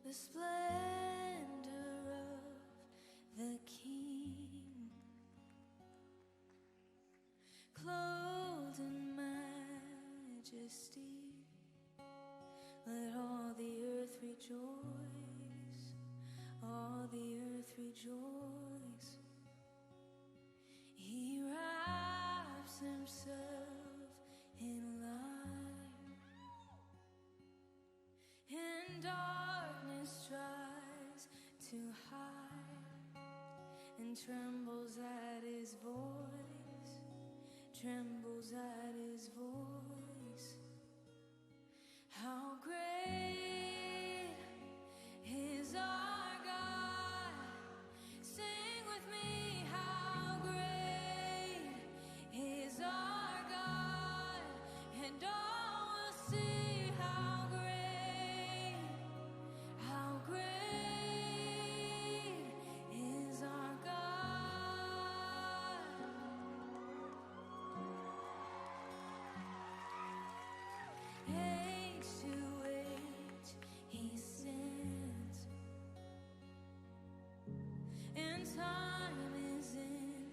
the splendor of the King, clothed in majesty. Let all the earth rejoice, all the earth rejoice. He wraps himself in light, and darkness tries to hide, and trembles at his voice, trembles at his voice. How great is our God? Sing with me, how great is our God, and all will see how great is our God. Age to age he stands, and time is in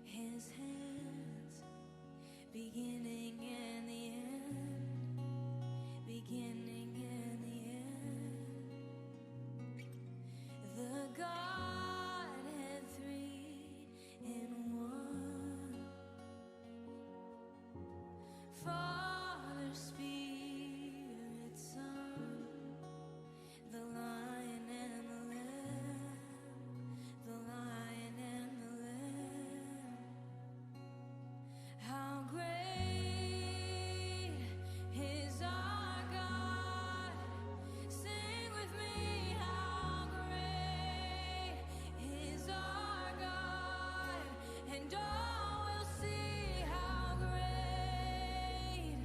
his hands. Beginning and the end, beginning and the end. The Godhead three in one, Father, Spirit, Son, the Lion and the Lamb, the Lion and the Lamb. How great is our God? Sing with me, how great is our God, and all will see how great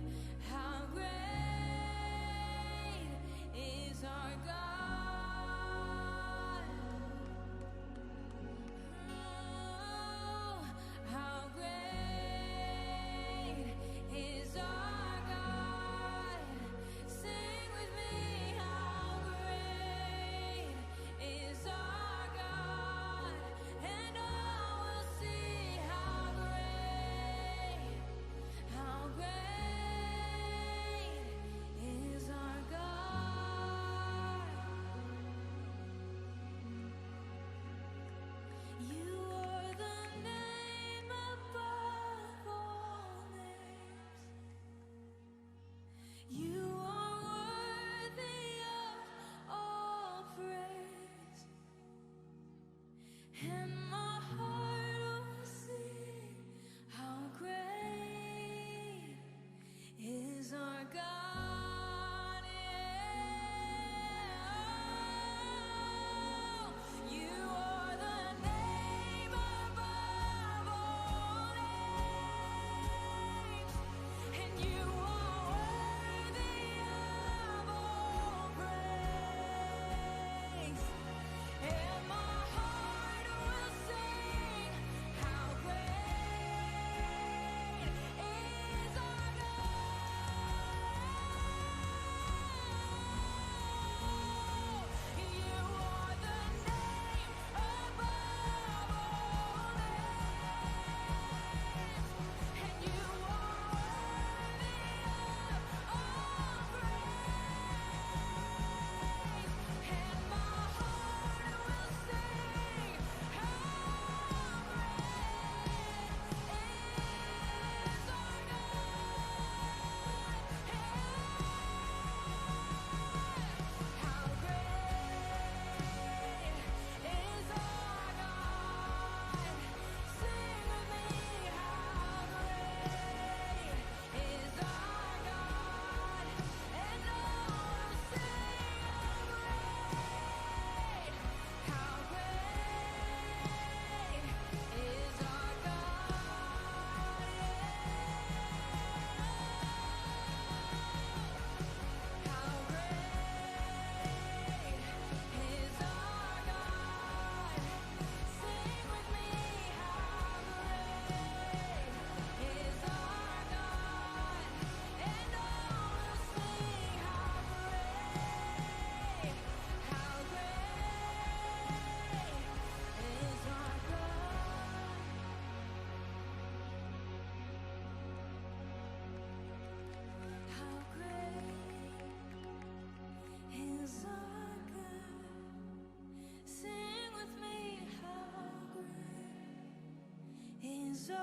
is our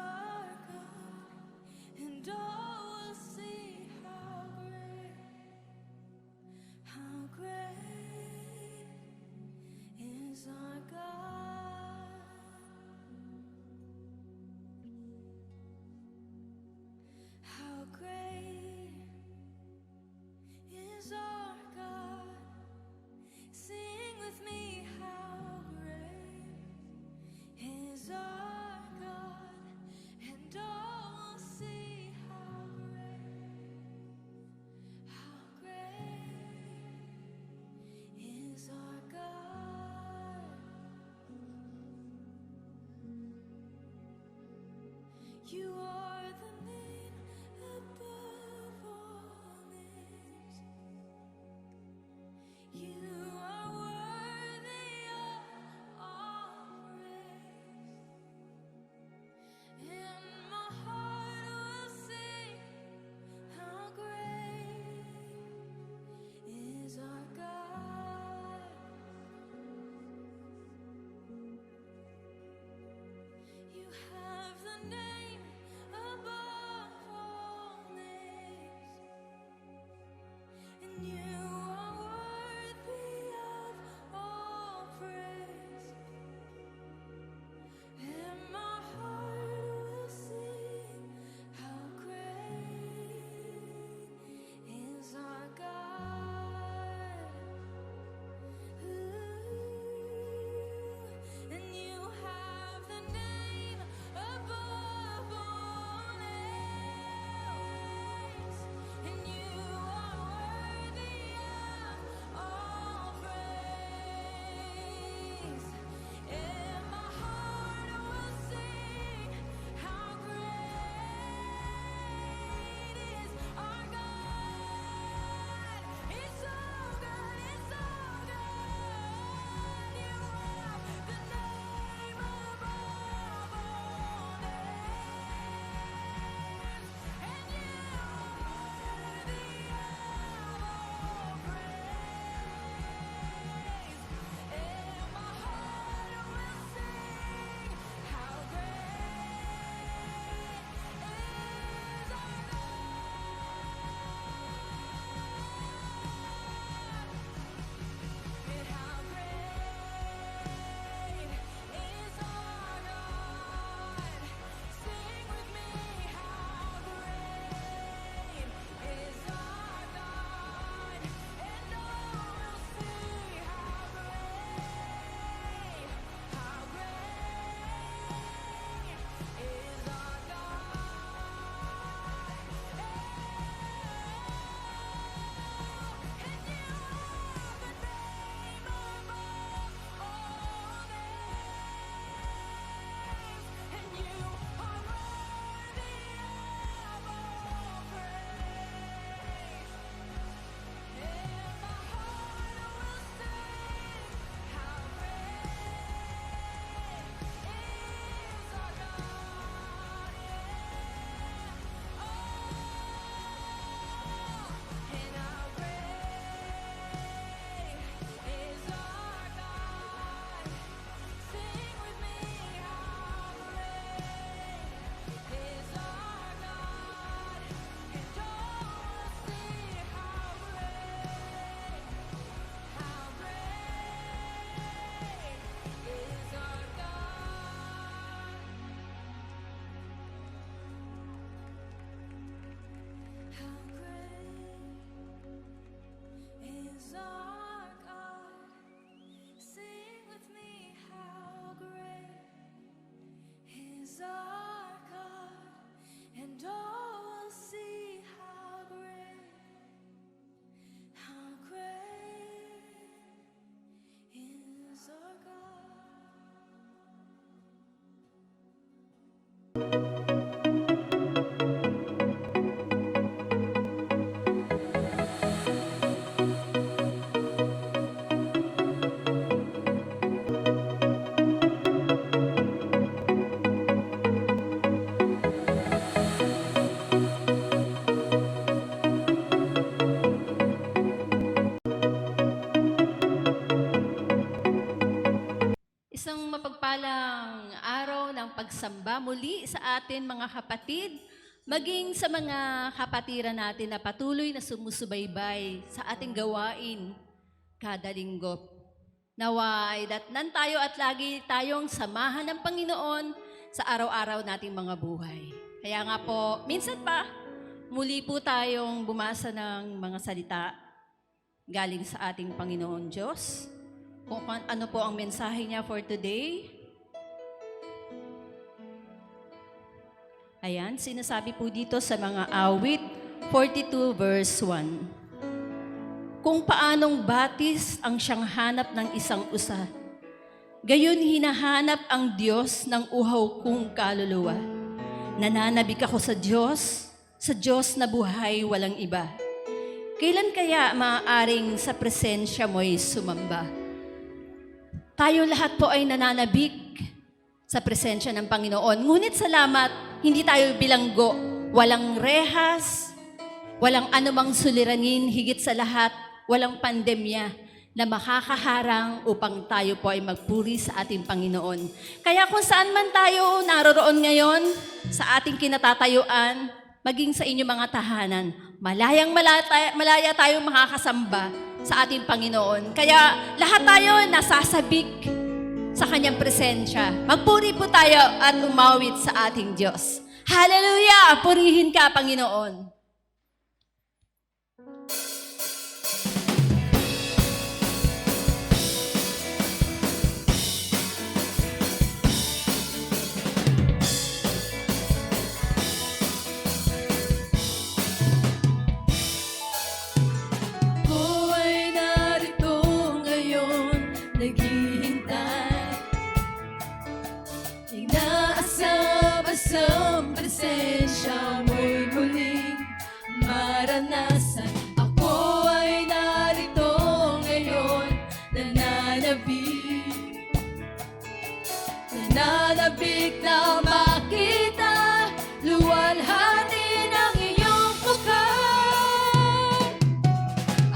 God, and all will see how great is our God. How great is our God. Sing with me, how great is our God, and all will see how great is our God. You are the name above all names. You are worthy of all praise, and my heart will sing how great is our God. You have the name makakasamba muli sa atin mga kapatid, maging sa mga kapatiran natin na patuloy na sumusubaybay sa ating gawain kada linggo. Naway datnan tayo at lagi tayong samahan ng Panginoon sa araw-araw nating mga buhay. Kaya nga po, minsan pa, muli po tayong bumasa ng mga salita galing sa ating Panginoon Diyos. Kung ano po ang mensahe niya for today. Ayan, sinasabi po dito sa mga awit 42 verse 1. Kung paanong batis ang siyang hanap ng isang usa, gayon hinahanap ang Diyos ng uhaw kong kaluluwa. Nananabik ako sa Diyos na buhay walang iba. Kailan kaya maaaring sa presensya mo'y sumamba? Tayo lahat po ay nananabik sa presensya ng Panginoon. Ngunit salamat, hindi tayo bilanggo. Walang rehas, walang anumang suliranin, higit sa lahat, walang pandemya na makakaharang upang tayo po ay magpuri sa ating Panginoon. Kaya kung saan man tayo naroroon ngayon, sa ating kinatatayuan, maging sa inyong mga tahanan, malaya tayong makakasamba sa ating Panginoon. Kaya lahat tayo nasasabik sa Kanyang presensya. Magpuri po tayo at umawit sa ating Diyos. Hallelujah! Purihin ka, Panginoon. Ako ay narito ngayon, naghihintay. Inaasam-asam presensya mo'y muling maranasan. Ako ay narito ngayon, nananabik na makita, luwalhati ng iyong mukha.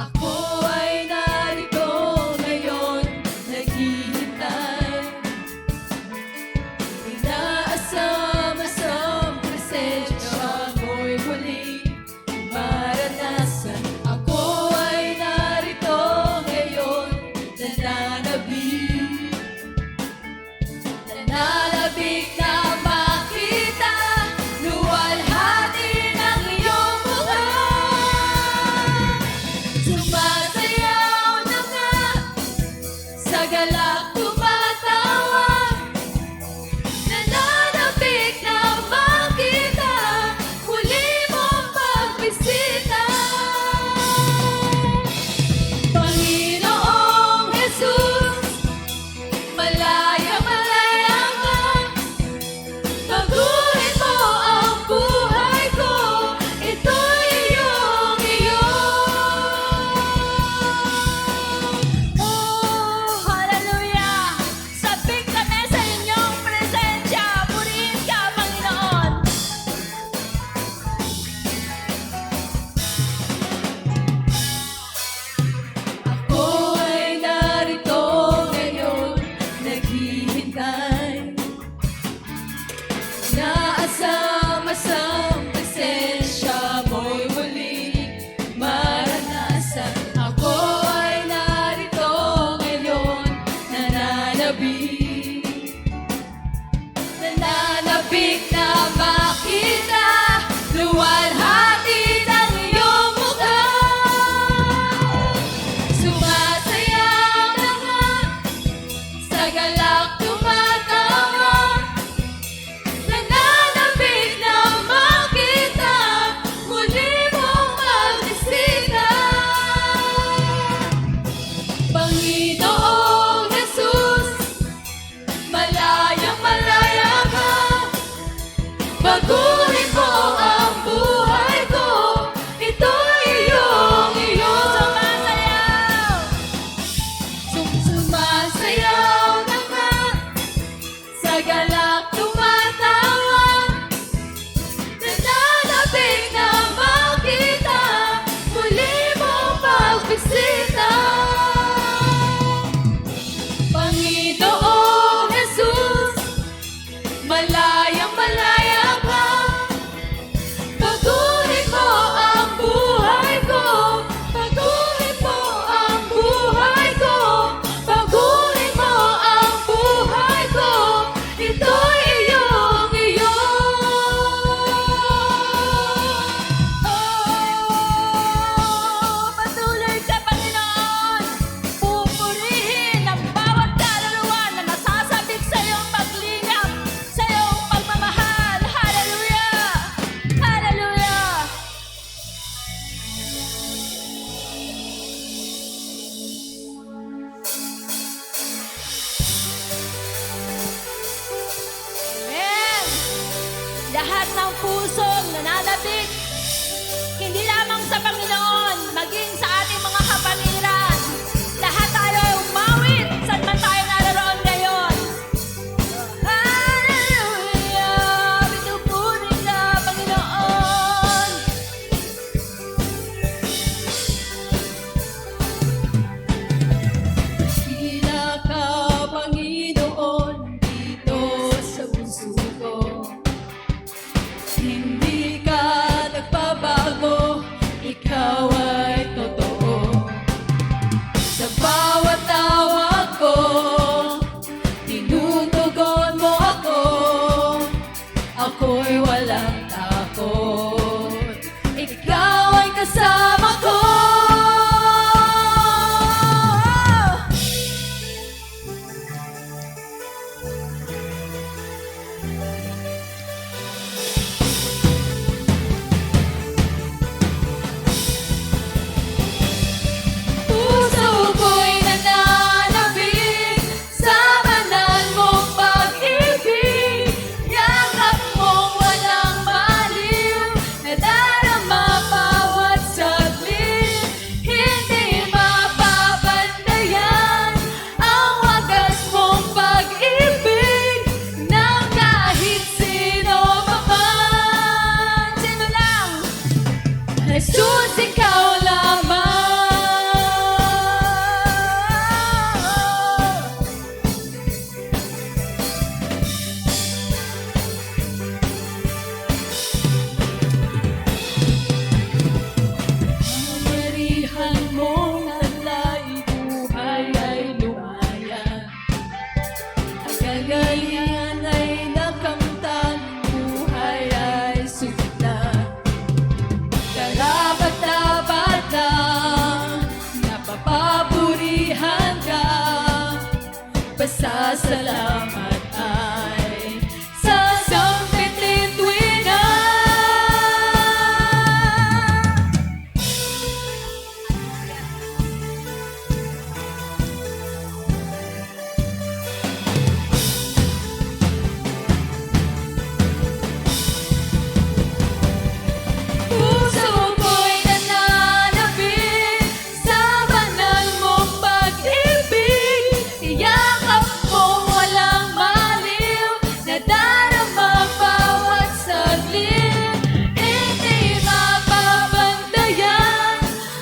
Ako ay narito ngayon, naghihintay. Inaasam-asam presensya mo'y muling maranasan. Ako ay narito ngayon, nananabik na makita, luwalhati ng iyong mukha. Sumasayaw na nga, sa galak tumatawa, nananabik na makita, muli mong pagbisita. Panginoong Jesus, malaya ka, baguhin mo ang buhay ko, ito'y iyong iyo. Oh, hallelujah! Sabik kami sa inyong presensya, purihin ka, Panginoon. Ako ay narito ngayon, naghihintay. Naasam-asam presensya mo'y muling maranasan. Ako ay narito ngayon, nananabik na makita, luwalhati ng iyong mukha. Sumasayaw na nga, sa galak tumatawa, nananabik na makita, muli mong magbisita. Panginoong Jesus, malaya ka, baguhin mo ang buhay ko, ito'y iyong iyo. Sumasayaw na nga, sa galak tumatawa, nananabik na makita, muli mong pagbisita. Panginoong Jesus, malaya lahat ng pusong nananabik, hindi lamang sa Panginoon, maging sa ating mga kapatiran. Lahat tayo ay umawit, saan man tayo naroon ngayon. Hallelujah, pinupuri ka, Panginoon. Tila ka, Panginoon, dito sa puso ko. Hindi ka nagbabago, ikaw ay totoo. Sa bawat tawag ko, tinutugon mo ako. Ako'y walang takot, ikaw ay kasama ko. Puso ko'y nananabik sa banal mong pag-ibig. Yakap mong walang maliw, nadarama bawat saglit. Hindi mapapantayan ang wagas mong pag-ibig ng kahit sino pa man. Sino lang? Jesus, ikaw lamang. Kamarihan mong nalay, buhay ay lumaya. Ang kagalingan ay nakamtan, buhay ay sugatan. Karapat-dapat lang, napapapurihan ka. Pasasalamat ay sasampitin tuwin na. Puso ko'y nananabik sa banal mong pag-ibig. Yakap mong walang maliw, nadarama bawat saglit. Hindi mapapantayan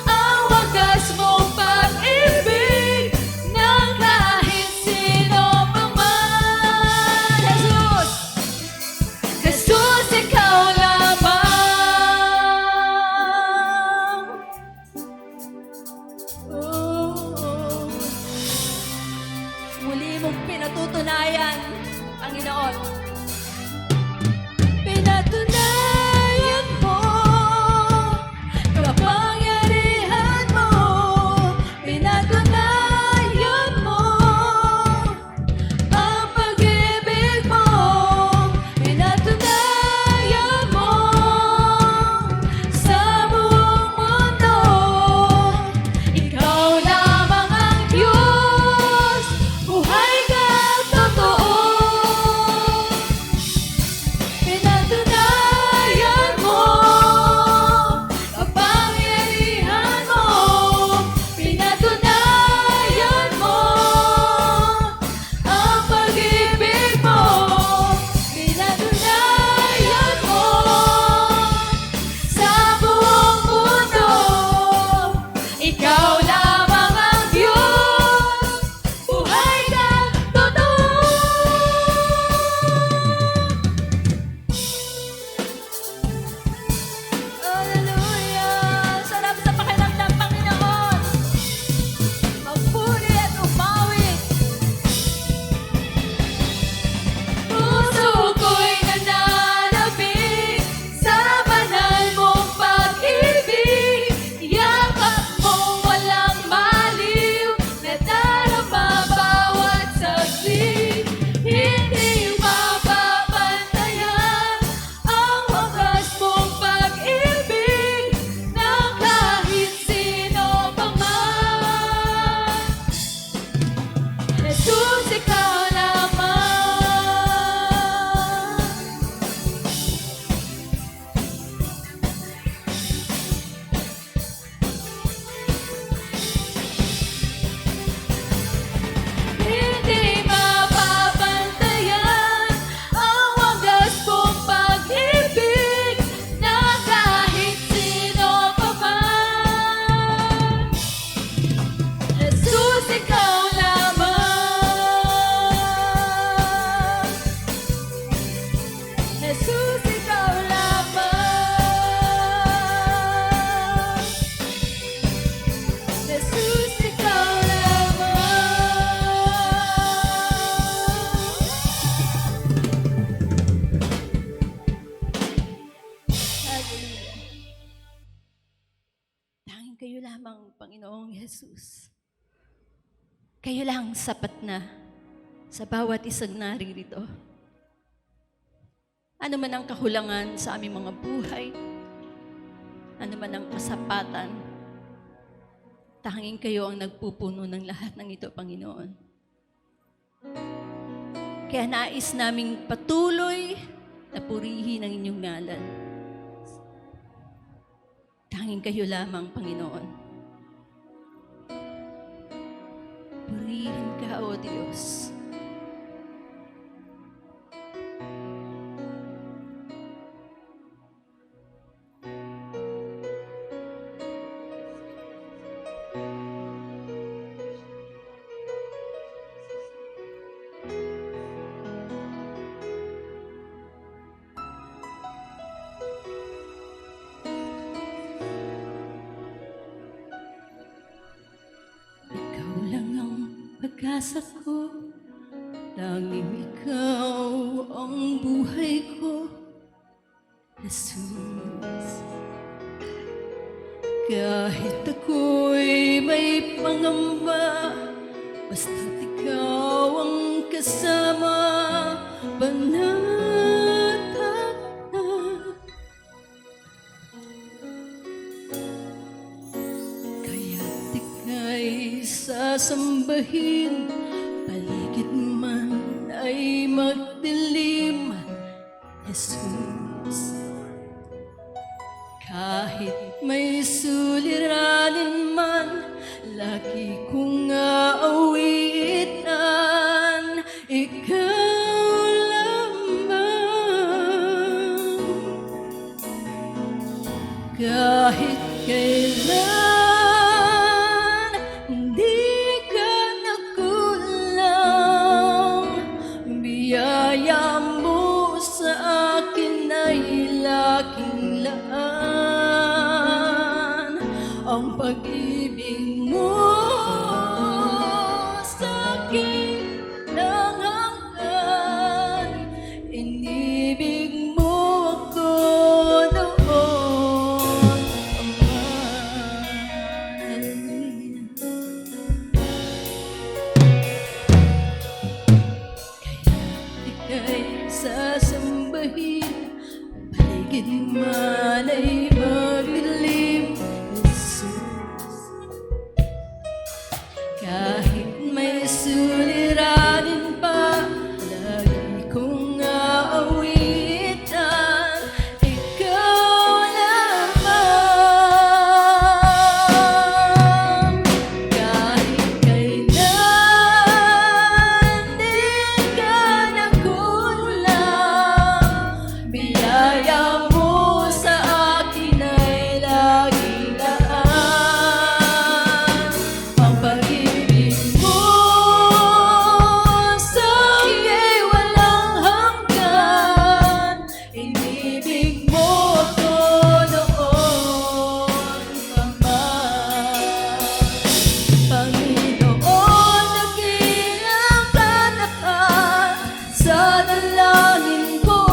ang wagas mong pag-ibig ng kahit sino pa man. Jesus! Jesus, ikaw lamang. Oh. Muli mong pinatutunayan, Panginoon. Pinatunayan mo, kapangyarihan mo. Pinatunayan mo, ang pag-ibig mo. Pinatunayan mo, Tanging kayo lamang, Panginoong Jesus. Kayo lang sapat na sa bawat isang naririto. Ano man ang kakulangan sa aming mga buhay, ano man ang kasapatan, tanging kayo ang nagpupuno ng lahat ng ito, Panginoon. Kaya nais naming patuloy na purihin ang inyong ngalan. Tanging kayo lamang, Panginoon. Purihin ka, O Diyos. Ikaw lang ang pag-asa ko, tanging ikaw ang buhay ko, Jesus. Kahit ako'y may pangamba, basta't ikaw ang kasama, panatag na. Kaya't ika'y sasambahin, paligid man ay magdilim, Jesus. Kahit may suliranin man, lagi kong aawitan, ikaw lamang. Kahit kailan, hindi ka nakulang, biyaya mo sa akin ay laging laan. Ang pag-ibig mo sa akin ng hanggan, inibig mo ako noon, Ama. Kaya ika'y sasambahin, paligid man ay magdilim, Jesus. Kahit may suliranin pa, lagi kong aawitan, ikaw lamang. Kahit kailan, di ka nakulang, biyaya mo sa akin ay laging laan. Ang pag-ibig mo sa akin walang hanggan, inibig mo ako noon, Ama. Panginoon, nagilang ka na ka sa dalangin ko.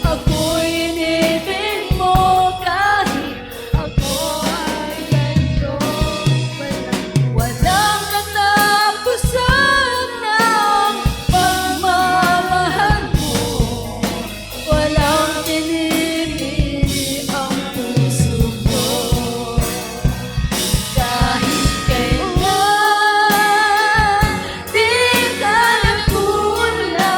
Ako'y inibig mo kahit ako ay ganito. Walang katapusan ng pagmamahal mo. Walang tinipid ang puso ko. Kahit kailan, di ka nagkulang,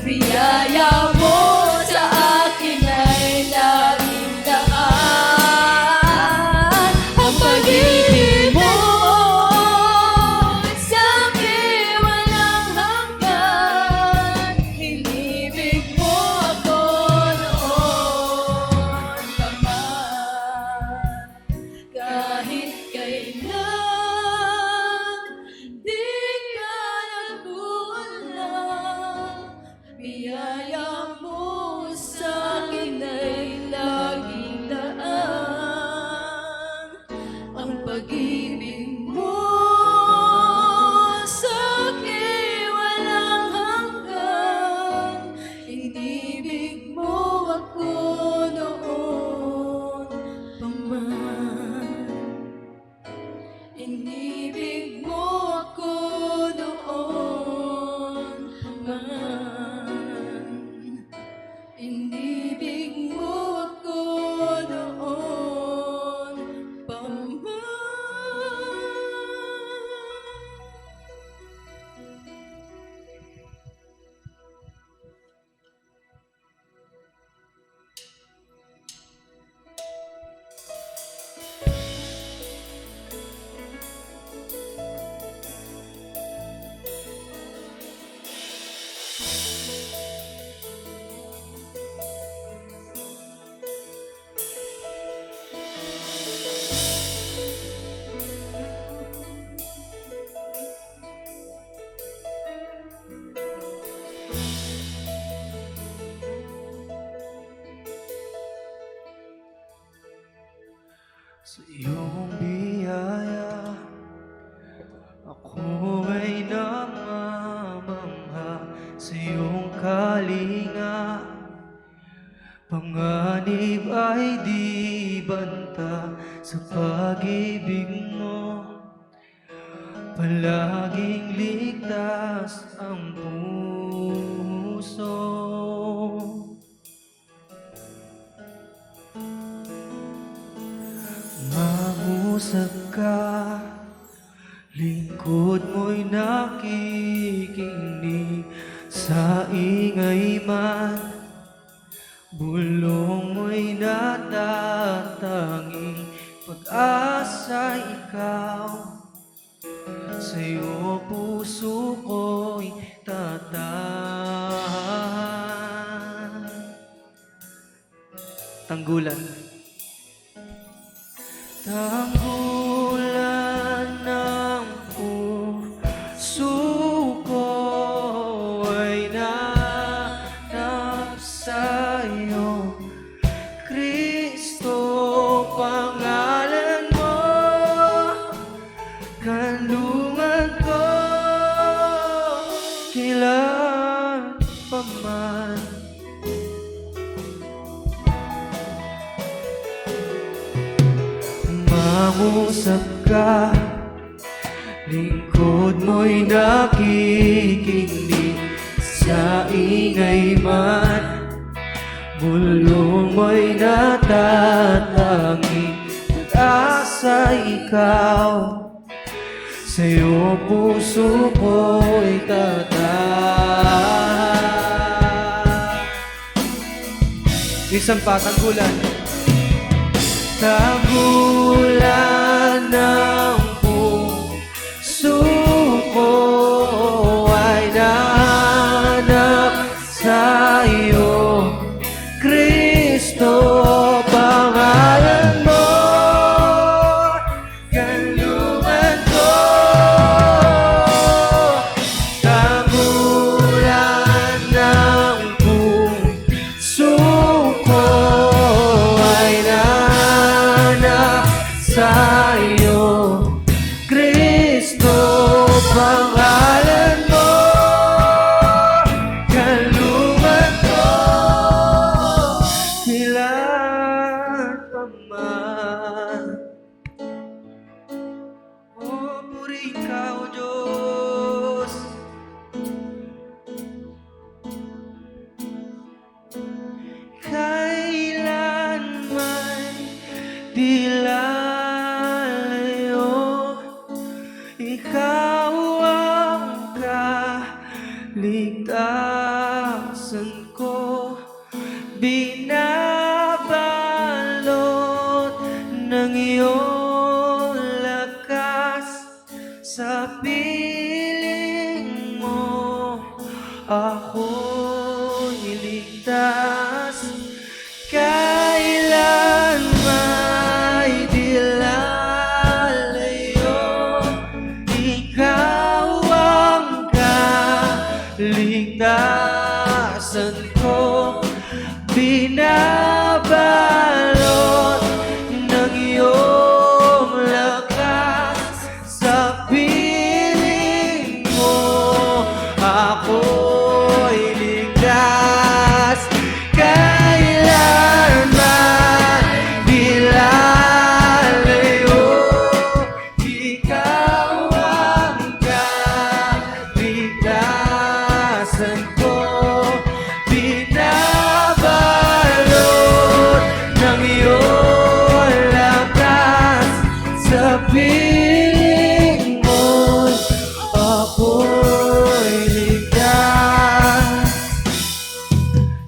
biyaya mo sa akin ay laging daan. Ang pag-ibig mo sa akin walang hanggan, inibig mo ako noon, Ama. Kahit kailan, di ka nagkulang, biyaya mo sa akin ay laging daan. Ang pag-ibig mo sa akin walang hanggan, inibig mo ako noon, Ama. Sa iyong biyaya, ako ay namamangha. Sa iyong kalinga, panganib ay di banta. Sa pag-ibig mo, palaging ligtas ang puso. Mangusap ka, lingkod mo'y nakikinig. Sa ingay man, bulong mo'y natatanging. Pag-asa ikaw, sa'yo puso ko'y tatahan. Tanggulan. Tanggulan ng puso ko ay nanap sa'yo, Kristo, pangalan mo, kanlungan ko, kailan pa man. Mangusap ka, lingkod mo'y nakikinig. Sa ingay man, bulong mo'y natatanging. Pag-asa ikaw, sa'yo puso ko'y tatahan. Isang patanggulan. Tanggulan ng puso ko ay nahanap sa'yo, Kristo, pangalan mo, kanlungan ko. Tanggulan ng puso ko ay sa'yo, Kristo, pangalan mo, kanlungan ko, kailan pa man. O puri ka, O Diyos, kailanman di lalayo. Ikaw ang kaligtasan ko, binabalot ng iyong lakas. Sa piling mo ako'y iligtas. Kailan may di lalayo, ikaw ang kaligtasan ko, binabalot ng iyong lakas. Sa piling mo ako'y ligtas. Kailanman di lalayo, ikaw ang kaligtasan ko, binabalot ng iyong lakas. Sa piling mo ako'y ligtas.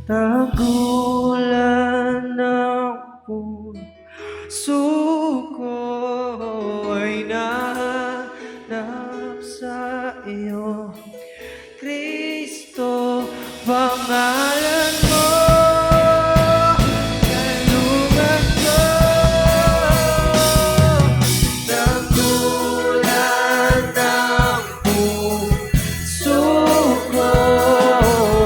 Tanggulan ng puso ko ay nahanap sa iyo, Kristo, pangalan mo, kanlungan ko. Tanggulan ng puso ko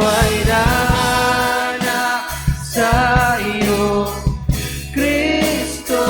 ay nahanap sa iyo, Kristo,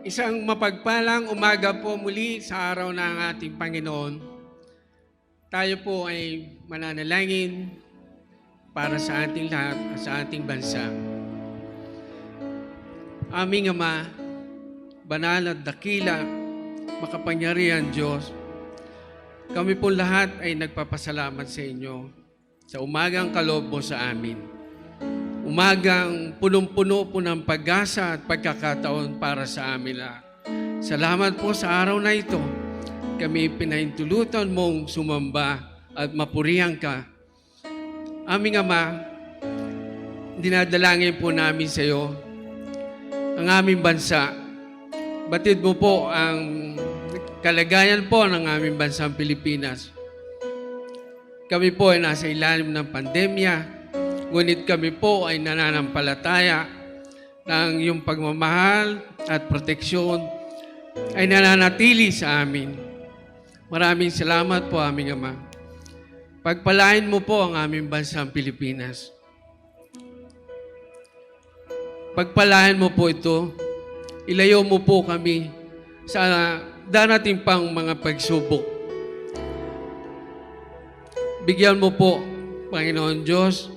Isang mapagpalang umaga po muli sa araw ng ating Panginoon. Tayo po ay mananalangin para sa ating lahat at sa ating bansa. Aming Ama, banal at dakila, makapangyarihan Diyos, kami po lahat ay nagpapasalamat sa inyo sa umagang kaloob mo sa amin. Umagang punong-puno po ng pag-asa at pagkakataon para sa amin lahat. Salamat po sa araw na ito. Kami pinahintulutan mong sumamba at mapurihan ka. Aming Ama, dinadalangin po namin sa iyo ang aming bansa. Batid mo po ang kalagayan po ng aming bansang Pilipinas. Kami po ay nasa ilalim ng pandemya. Ngunit kami po ay nananampalataya ng iyong pagmamahal at proteksyon ay nananatili sa amin. Maraming salamat po, aming Ama. Pagpalain mo po ang aming bansang Pilipinas. Pagpalain mo po ito, ilayo mo po kami sa darating pang mga pagsubok. Bigyan mo po, Panginoon Diyos,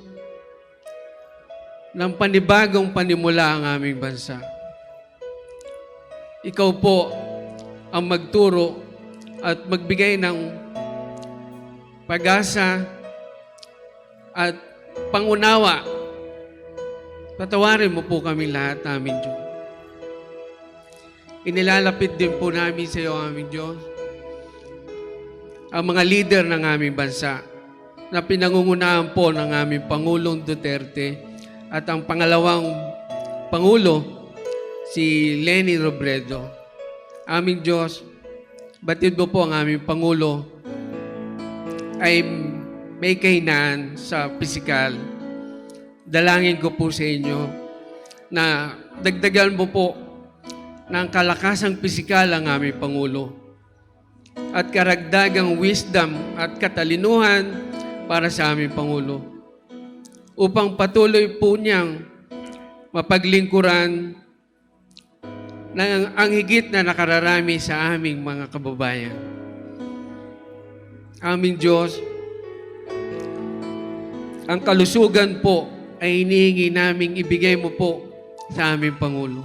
ng panibagong panimula ang aming bansa. Ikaw po ang magturo at magbigay ng pag-asa at pangunawa. Patawarin mo po kami lahat, aming Diyos. Inilalapit din po namin sa iyo, aming Diyos, ang mga leader ng aming bansa na pinangungunahan po ng aming Pangulong Duterte at ang pangalawang Pangulo, si Leni Robredo. Aming Diyos, batid mo po ang aming Pangulo ay may kahinaan sa pisikal. Dalangin ko po sa inyo na dagdagan mo po ng kalakasang pisikal ang aming Pangulo at karagdagang wisdom at katalinuhan para sa aming Pangulo upang patuloy po niyang mapaglingkuran ng ang higit na nakararami sa aming mga kababayan. Aming Diyos, ang kalusugan po ay hinihingi naming ibigay mo po sa aming Pangulo.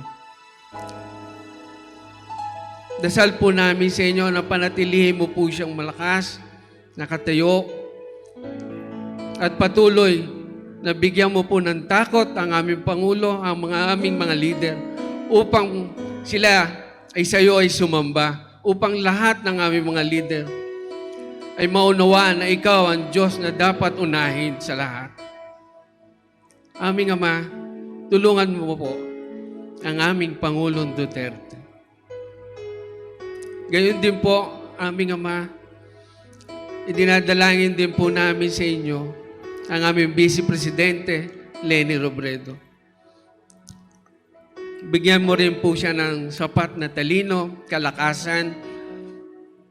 Dasal po namin sa inyo na panatilihin mo po siyang malakas, nakatayo, at patuloy na bigyan mo po ng takot ang aming Pangulo, ang aming mga leader, upang sila ay sa iyo ay sumamba, upang lahat ng aming mga leader ay maunawaan na ikaw ang Diyos na dapat unahin sa lahat. Aming Ama, tulungan mo po ang aming Pangulong Duterte. Gayon din po, aming Ama, idinadalangin din po namin sa inyo ang aming Vice Presidente, Leni Robredo. Bigyan mo rin po siya ng sapat na talino, kalakasan,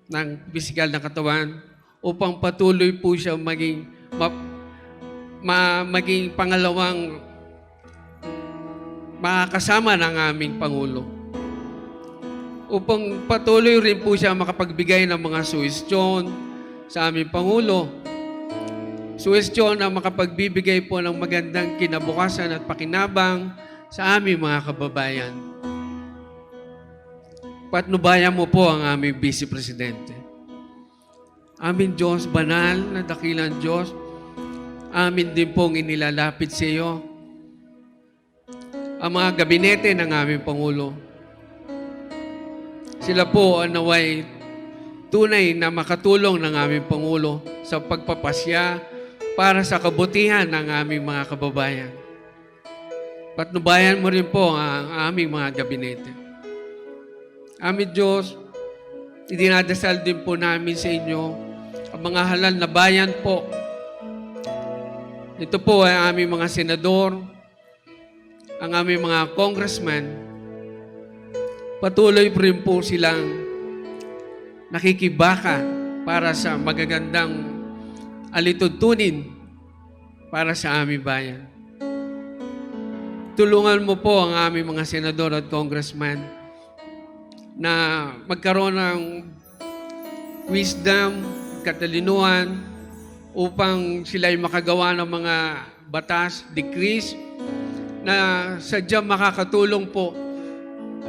ng pisikal na katawan, upang patuloy po siya maging pangalawang makakasama ng aming Pangulo. Upang patuloy rin po siya makapagbigay ng mga suwestyon sa aming Pangulo. Suwestyon na makapagbibigay po ng magandang kinabukasan at pakinabang sa aming mga kababayan. Patnubayan mo po ang aming Vice Presidente. Aming Diyos, banal na dakilang Diyos, amin din pong inilalapit sa iyo ang mga gabinete ng aming Pangulo. Sila po ang naway tunay na makatulong ng aming Pangulo sa pagpapasya para sa kabutihan ng aming mga kababayan. Patnubayan mo rin po ang aming mga gabinete. Aming Diyos, idinadasal din po namin sa inyo ang mga halal na bayan po. Ito po ay aming mga senador, ang aming mga congressman. Patuloy rin po silang nakikibaka para sa magagandang alituntunin para sa aming bayan. Tulungan mo po ang aming mga senador at congressman na magkaroon ng wisdom, katalinuhan, upang sila ay makagawa ng mga batas, decrees, na sadyang makakatulong po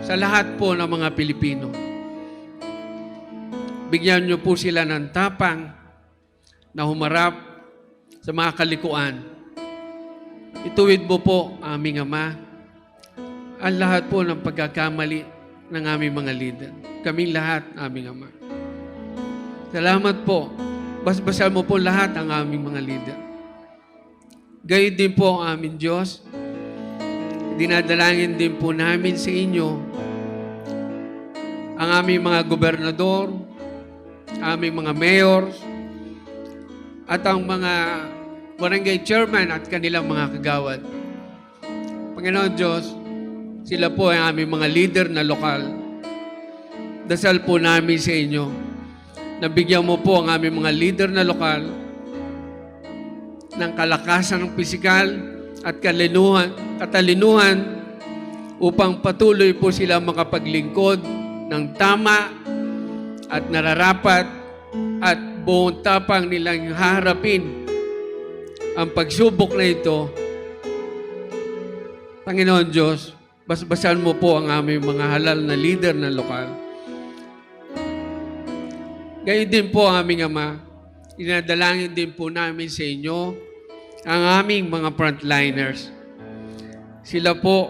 sa lahat po ng mga Pilipino. Bigyan niyo po sila ng tapang na humarap sa mga kalikuan. Ituwid mo po, aming Ama, ang lahat po ng pagkakamali ng aming mga leader. Kaming lahat, aming Ama. Salamat po. Basbasan mo po lahat ang aming mga leader. Gayon din po ang aming Diyos. Dinadalangin din po namin sa inyo ang aming mga gobernador, aming mga mayors, at ang mga barangay chairman at kanilang mga kagawad. Panginoon Diyos, sila po ay aming mga leader na lokal. Dasal po namin sa inyo na bigyan mo po ang aming mga leader na lokal ng kalakasan ng pisikal at katalinuhan upang patuloy po sila makapaglingkod ng tama at nararapat at buong tapang nilang haharapin ang pagsubok na ito. Panginoon Diyos, basbasan mo po ang aming mga halal na leader na lokal. Gayon din po aming Ama, inadalangin din po namin sa inyo ang aming mga frontliners. Sila po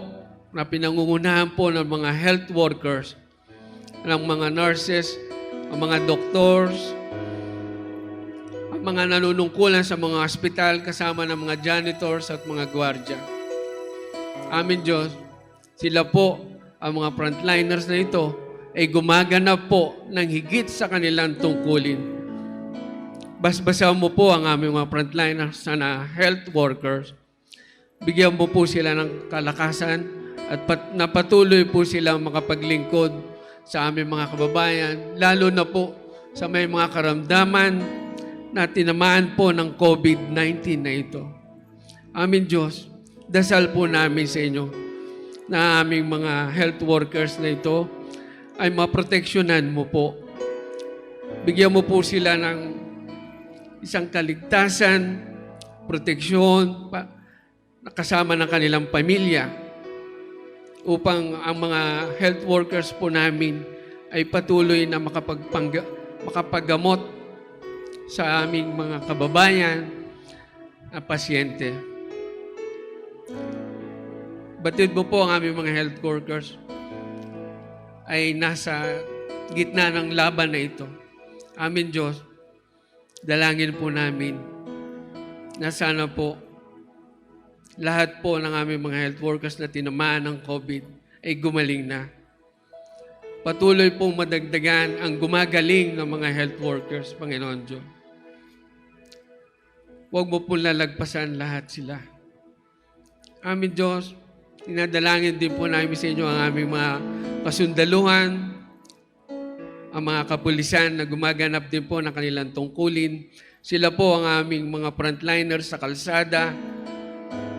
na pinangungunahan po ng mga health workers, ng mga nurses, ang mga doctors, ang mga nanunungkulan sa mga ospital kasama ng mga janitors at mga gwardiya. Amin Diyos, sila po, ang mga frontliners na ito, ay gumaganap po ng higit sa kanilang tungkulin. Basbasan mo po ang aming mga frontliners na health workers. Bigyan mo po sila ng kalakasan at napatuloy po silang makapaglingkod sa aming mga kababayan, lalo na po sa may mga karamdaman na tinamaan po ng COVID-19 na ito. Amin Diyos, dasal po namin sa inyo na aming mga health workers na ito ay maproteksyonan mo po. Bigyan mo po sila ng isang kaligtasan, proteksyon, kasama ng kanilang pamilya upang ang mga health workers po namin ay patuloy na makapaggamot sa aming mga kababayan na pasyente. Batid mo po ang aming mga health workers ay nasa gitna ng laban na ito. Amin Diyos, dalangin po namin na sana po lahat po ng aming mga health workers na tinamaan ng COVID ay gumaling na. Patuloy pong madagdagan ang gumagaling ng mga health workers, Panginoon Diyos. Huwag mo pong lalagpasan lahat sila. Amin Diyos, tinadalangin din po namin sa inyo ang aming mga kasundaluhan, ang mga kapulisan na gumaganap din po ng kanilang tungkulin. Sila po ang aming mga frontliners sa kalsada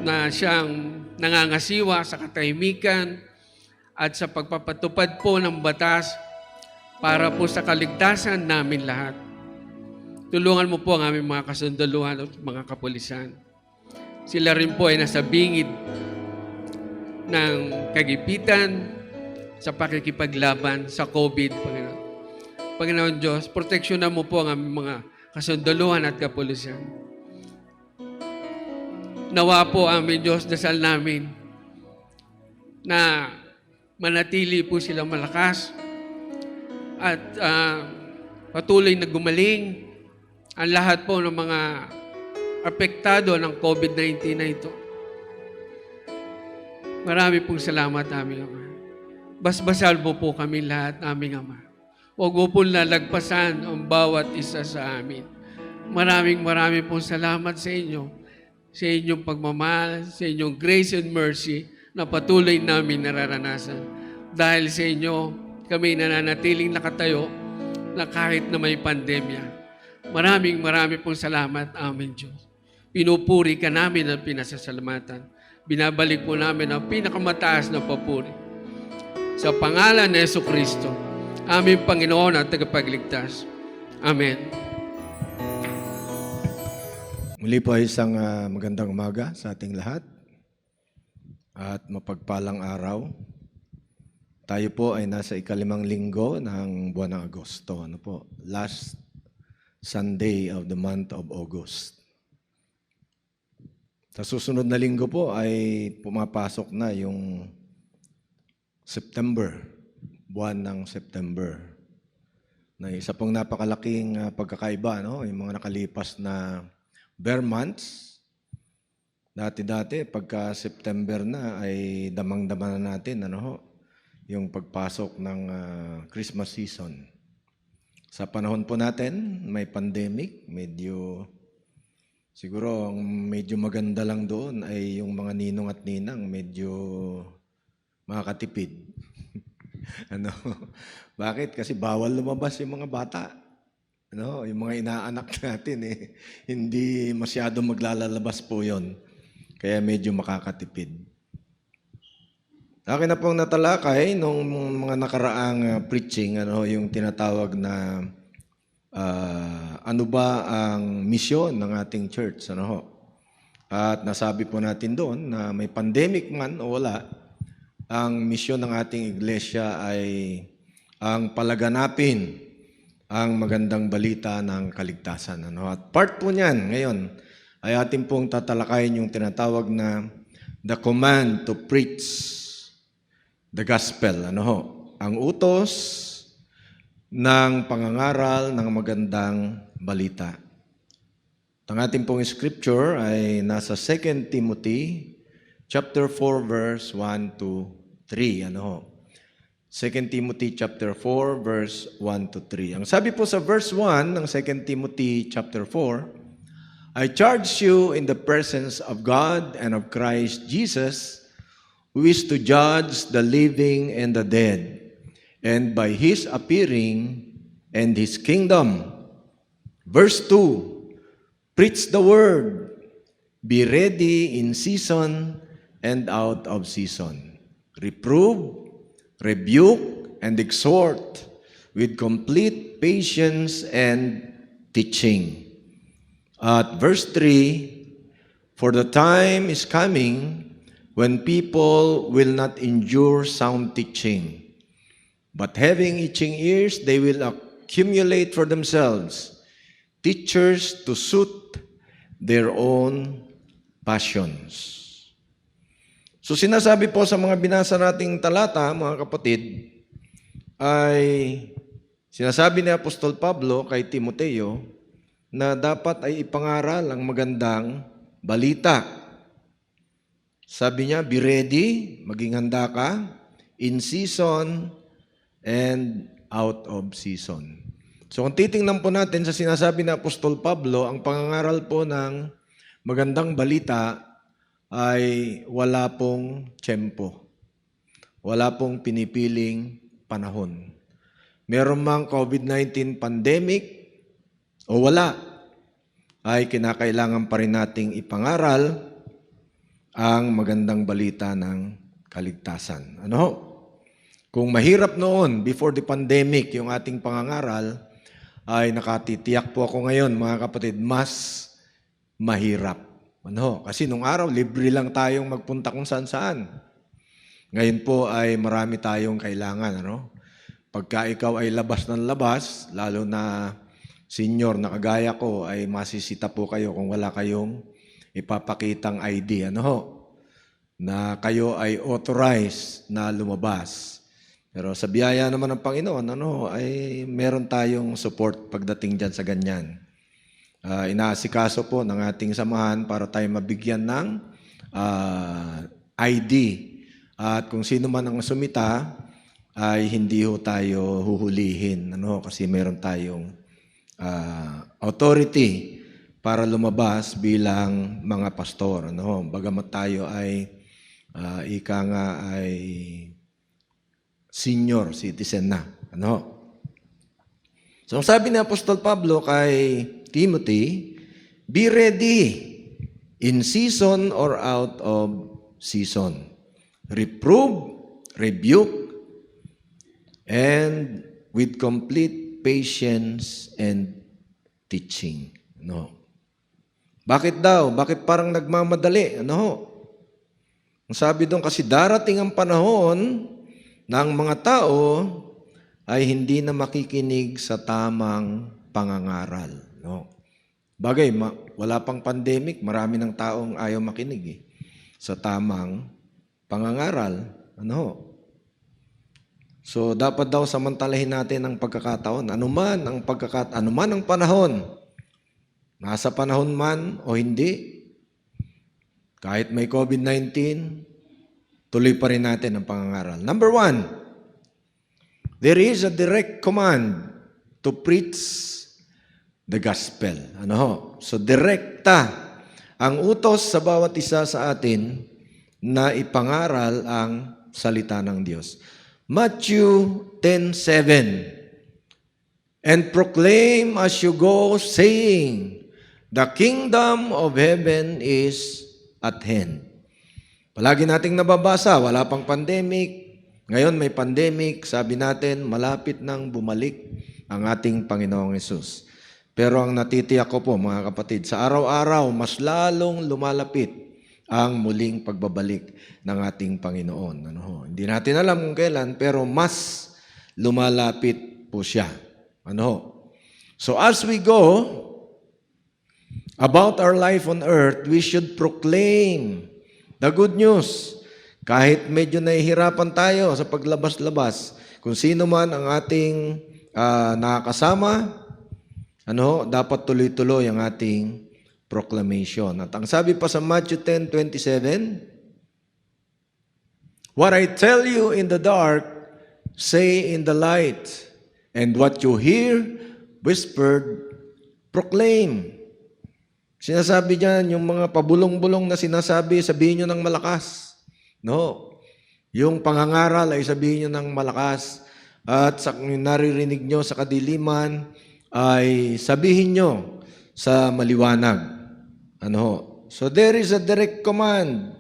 na siyang nangangasiwa sa katahimikan at sa pagpapatupad po ng batas para po sa kaligtasan namin lahat. Tulungan mo po ang aming mga kasundaluhan at mga kapulisan. Sila rin po ay nasa bingid ng kagipitan sa pakikipaglaban sa COVID, Panginoon. Panginoon Diyos, proteksyonan mo po ang aming mga kasundaluhan at kapulisan. Nawa po aming Diyos, dasal namin na manatili po silang malakas at patuloy na gumaling ang lahat po ng mga apektado ng COVID-19 na ito. Marami pong salamat, aming Ama. Basbasal mo po kami lahat, aming Ama. Huwag mo pong lalagpasan ang bawat isa sa amin. Maraming pong salamat sa inyo, sa inyong pagmamahal, sa inyong grace and mercy na patuloy namin nararanasan. Dahil sa inyo, kami nananatiling nakatayo na kahit na may pandemya. Maraming pong salamat, aming Diyos. Pinupuri ka namin at pinasasalamatan. Binabalik po namin ang pinakamataas na papuri. Sa pangalan ni Jesucristo, aming Panginoon at tagapagligtas. Amen. Muli po ay isang magandang umaga sa ating lahat at mapagpalang araw. Tayo po ay nasa ikalimang linggo ng buwan ng Agosto. Ano po? Last Sunday of the month of August. Sa susunod na linggo po ay pumapasok na yung September, buwan ng September. Na isa pong napakalaking pagkakaiba, no? Yung mga nakalipas na bare months. Dati-dati, pagka September na, ay damang-dama na natin, yung pagpasok ng Christmas season. Sa panahon po natin, may pandemic, siguro ang medyo maganda lang doon ay yung mga ninong at ninang medyo makakatipid. Bakit? Kasi bawal lumabas yung mga bata. Yung mga inaanak natin, hindi masyado maglalabas po yon. Kaya medyo makakatipid. Akin na pong natalakay nung mga nakaraang preaching, yung tinatawag na ano ba ang misyon ng ating church. At nasabi po natin doon na may pandemic man o wala, ang misyon ng ating iglesia ay ang palaganapin ang magandang balita ng kaligtasan. At part po niyan ngayon ay ating pong tatalakayin yung tinatawag na the command to preach the gospel. Ang utos ng pangangaral ng magandang balita. Ang ating pong scripture ay nasa 2 Timothy chapter 4 verse 1 to 3. 2 Timothy chapter 4 verse 1 to 3. Ang sabi po sa verse 1 ng 2 Timothy chapter 4, I charge you in the presence of God and of Christ Jesus, who is to judge the living and the dead, and by His appearing and His kingdom. Verse 2, preach the word, be ready in season and out of season. Reprove, rebuke, and exhort with complete patience and teaching. At verse 3, for the time is coming when people will not endure sound teaching, but having itching ears, they will accumulate for themselves teachers to suit their own passions. So sinasabi po sa mga binasa nating talata, mga kapatid, ay sinasabi ni Apostol Pablo kay Timoteo na dapat ay ipangaral ang magandang balita. Sabi niya, be ready, maging handa ka, in season and out of season. So kung titingnan po natin sa sinasabi ni Apostol Pablo, ang pangangaral po ng magandang balita ay wala pong tiyempo. Wala pong pinipiling panahon. Meron mang COVID-19 pandemic o wala, ay kinakailangan pa rin nating ipangaral ang magandang balita ng kaligtasan. Kung mahirap noon, before the pandemic, yung ating pangangaral, ay nakatitiyak po ako ngayon, mga kapatid, mas mahirap. Kasi nung araw, libre lang tayong magpunta kung saan-saan. Ngayon po ay marami tayong kailangan. Pagka ikaw ay labas ng labas, lalo na senior na kagaya ko, ay masisita po kayo kung wala kayong ipapakitang ID. Na kayo ay authorized na lumabas. Pero sa biyaya naman ng Panginoon, ay meron tayong support pagdating dyan sa ganyan. Inaasikaso po ng ating samahan para tayo mabigyan ng ID. At kung sino man ang sumita, ay hindi ho tayo huhulihin. Kasi meron tayong authority para lumabas bilang mga pastor. Bagamat tayo ay ika nga ay senior citizen na. So sabi ni Apostol Pablo kay Timothy, be ready in season or out of season. Reprove, rebuke, and with complete patience and teaching. No. Bakit daw? Bakit parang nagmamadali? Ano ho? Ang sabi doon, kasi darating ang panahon na ang mga tao ay hindi na makikinig sa tamang pangangaral. No. Bagay, wala pang pandemic, marami ng taong ayaw makinig sa tamang pangangaral. Ano ho? So, dapat daw samantalahin natin ang pagkakataon. Anuman ang panahon, nasa panahon man o hindi, kahit may COVID-19, tuloy pa rin natin ang pangangaral. Number 1, there is a direct command to preach the gospel. Ano ho? So, direkta ang utos sa bawat isa sa atin na ipangaral ang salita ng Diyos. Matthew 10:7, and proclaim as you go, saying, the kingdom of heaven is at hand. Palagi nating nababasa, wala pang pandemic. Ngayon may pandemic, sabi natin, malapit nang bumalik ang ating Panginoong Hesus. Pero ang natitiyak ko po, mga kapatid, sa araw-araw, mas lalong lumalapit ang muling pagbabalik ng ating Panginoon. Ano ho? Hindi natin alam kung kailan, pero mas lumalapit po siya. Ano ho? So as we go about our life on earth, we should proclaim the good news. Kahit medyo nahihirapan tayo sa paglabas-labas, kung sino man ang ating nakakasama, dapat tuloy-tuloy ang ating proclamation. At ang sabi pa sa Matthew 10:27, what I tell you in the dark, say in the light, and what you hear whispered, proclaim. Sinasabi diyan, yung mga pabulong-bulong na sinasabi, sabihin nyo ng malakas. No. Yung pangangaral ay sabihin nyo ng malakas. At sa naririnig nyo sa kadiliman, ay sabihin nyo sa maliwanag. Ano? So there is a direct command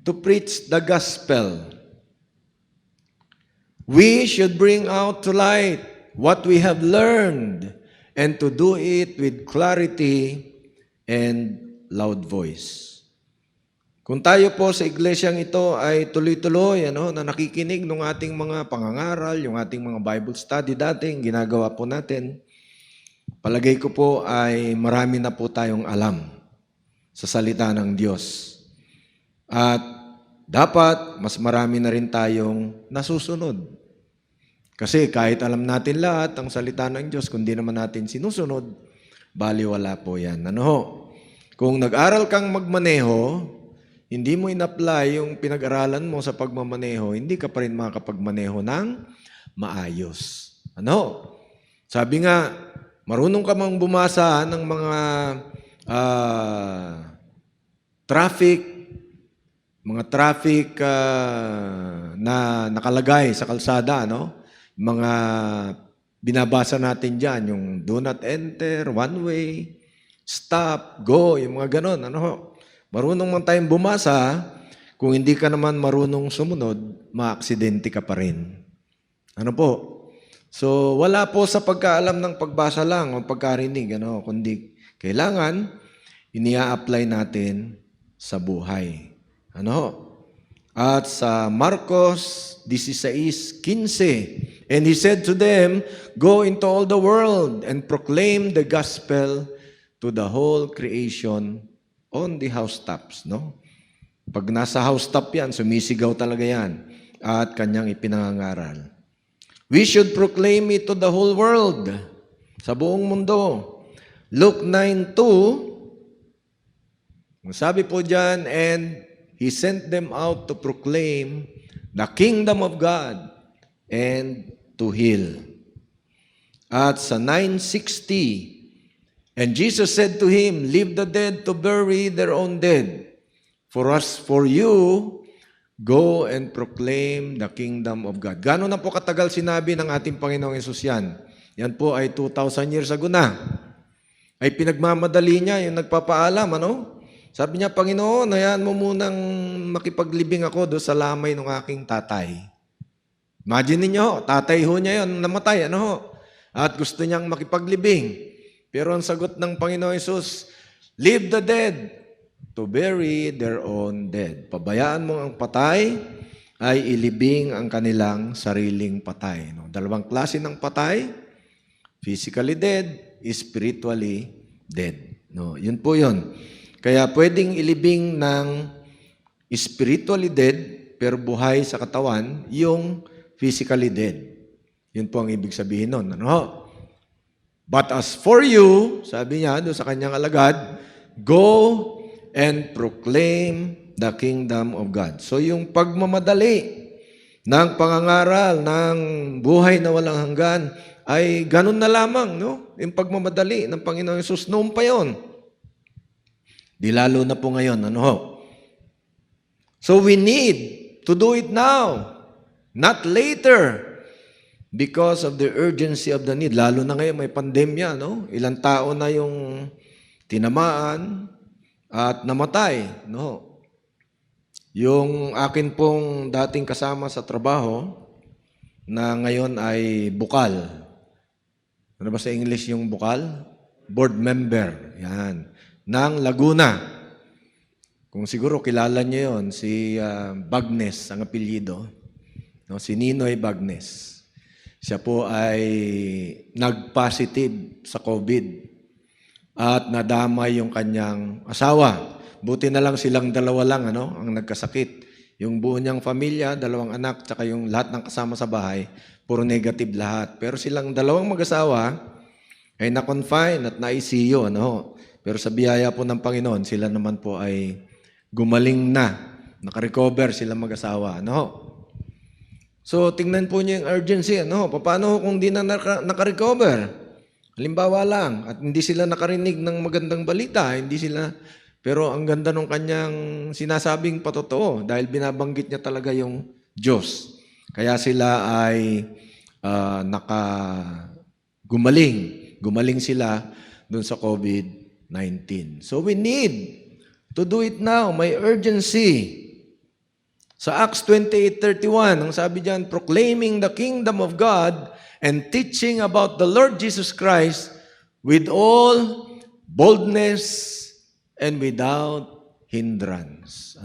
to preach the gospel. We should bring out to light what we have learned and to do it with clarity and loud voice. Kung tayo po sa iglesyang ito ay tuloy-tuloy na nakikinig ng ating mga pangangaral, yung ating mga Bible study dating ginagawa po natin, palagay ko po ay marami na po tayong alam sa salita ng Diyos. At dapat mas marami na rin tayong nasusunod. Kasi kahit alam natin lahat ang salita ng Diyos, kung di naman natin sinusunod, baliwala po yan. Ano ho? Kung nag-aral kang magmaneho, hindi mo in-apply yung pinag-aralan mo sa pagmamaneho, hindi ka pa rin makakapagmaneho ng maayos. Ano? Sabi nga, marunong ka mang bumasa ng mga traffic na nakalagay sa kalsada, mga binabasa natin dyan, yung do not enter, one way, stop, go, yung mga ganon. Marunong man tayong bumasa, kung hindi ka naman marunong sumunod, maaksidente ka pa rin. Ano po? So, wala po sa pagkaalam ng pagbasa lang o pagkarinig, kundi kailangan inia-apply natin sa buhay. At sa Marcos 16:15, and he said to them, go into all the world and proclaim the gospel to the whole creation on the housetops. Pag nasa housetop yan, sumisigaw talaga yan at kanyang ipinangangaral. We should proclaim it to the whole world, sa buong mundo. Luke 9:2, sabi po dyan, and he sent them out to proclaim the kingdom of God and to heal. At sa 9:60, and Jesus said to him, leave the dead to bury their own dead. For you, go and proclaim the kingdom of God. Gano'n na po katagal sinabi ng ating Panginoong Hesus yan? Yan po ay 2,000 years ago na. Ay pinagmamadali niya yung nagpapaalam, Sabi niya, Panginoon, hayaan mo munang makipaglibing ako doon sa lamay ng aking tatay. Imagine ninyo, tatay ho niya yun, namatay, ano ho? At gusto niyang makipaglibing. Pero ang sagot ng Panginoon Hesus, leave the dead to bury their own dead. Pabayaan mo ang patay, ay ilibing ang kanilang sariling patay. No? Dalawang klase ng patay, physically dead, spiritually dead. No? Yun po yun. Kaya pwedeng ilibing ng spiritually dead, pero buhay sa katawan, yung physically dead. Yun po ang ibig sabihin nun. Ano? But as for you, sabi niya doon sa kanyang alagad, go and proclaim the kingdom of God. So yung pagmamadali ng pangangaral ng buhay na walang hanggan ay ganun na lamang, no? Yung pagmamadali ng Panginoon Hesus noon pa yon. Di lalo na po ngayon, ano ho? So we need to do it now, not later, because of the urgency of the need. Lalo na ngayon may pandemya, no? Ilang tao na yung tinamaan at namatay, no? Yung akin pong dating kasama sa trabaho na ngayon ay bukal. Ano ba sa English yung bukal? Board member. Yan. Ng Laguna. Kung siguro kilala niyo yon, si Bagnes ang apelyido. No, si Ninoy Bagnes. Siya po ay nag-positive sa COVID at nadamay yung kanyang asawa. Buti na lang silang dalawa lang ang nagkasakit. Yung buo niyang pamilya, 2 anak, tsaka yung lahat ng kasama sa bahay, puro negative lahat. Pero silang dalawang mag-asawa ay na-confine at na-ICU. Pero sa biyaya po ng Panginoon, sila naman po ay gumaling na. Nakarecover silang mag-asawa. So, tingnan po niyo yung urgency. Paano kung di na nakarecover? Halimbawa lang, at hindi sila nakarinig ng magandang balita, pero ang ganda ng kanyang sinasabing patotoo dahil binabanggit niya talaga yung Diyos. Kaya sila ay gumaling sila dun sa COVID-19. So we need to do it now. May urgency. Sa Acts 28:31, ang sabi diyan, proclaiming the kingdom of God and teaching about the Lord Jesus Christ with all boldness and without hindrance.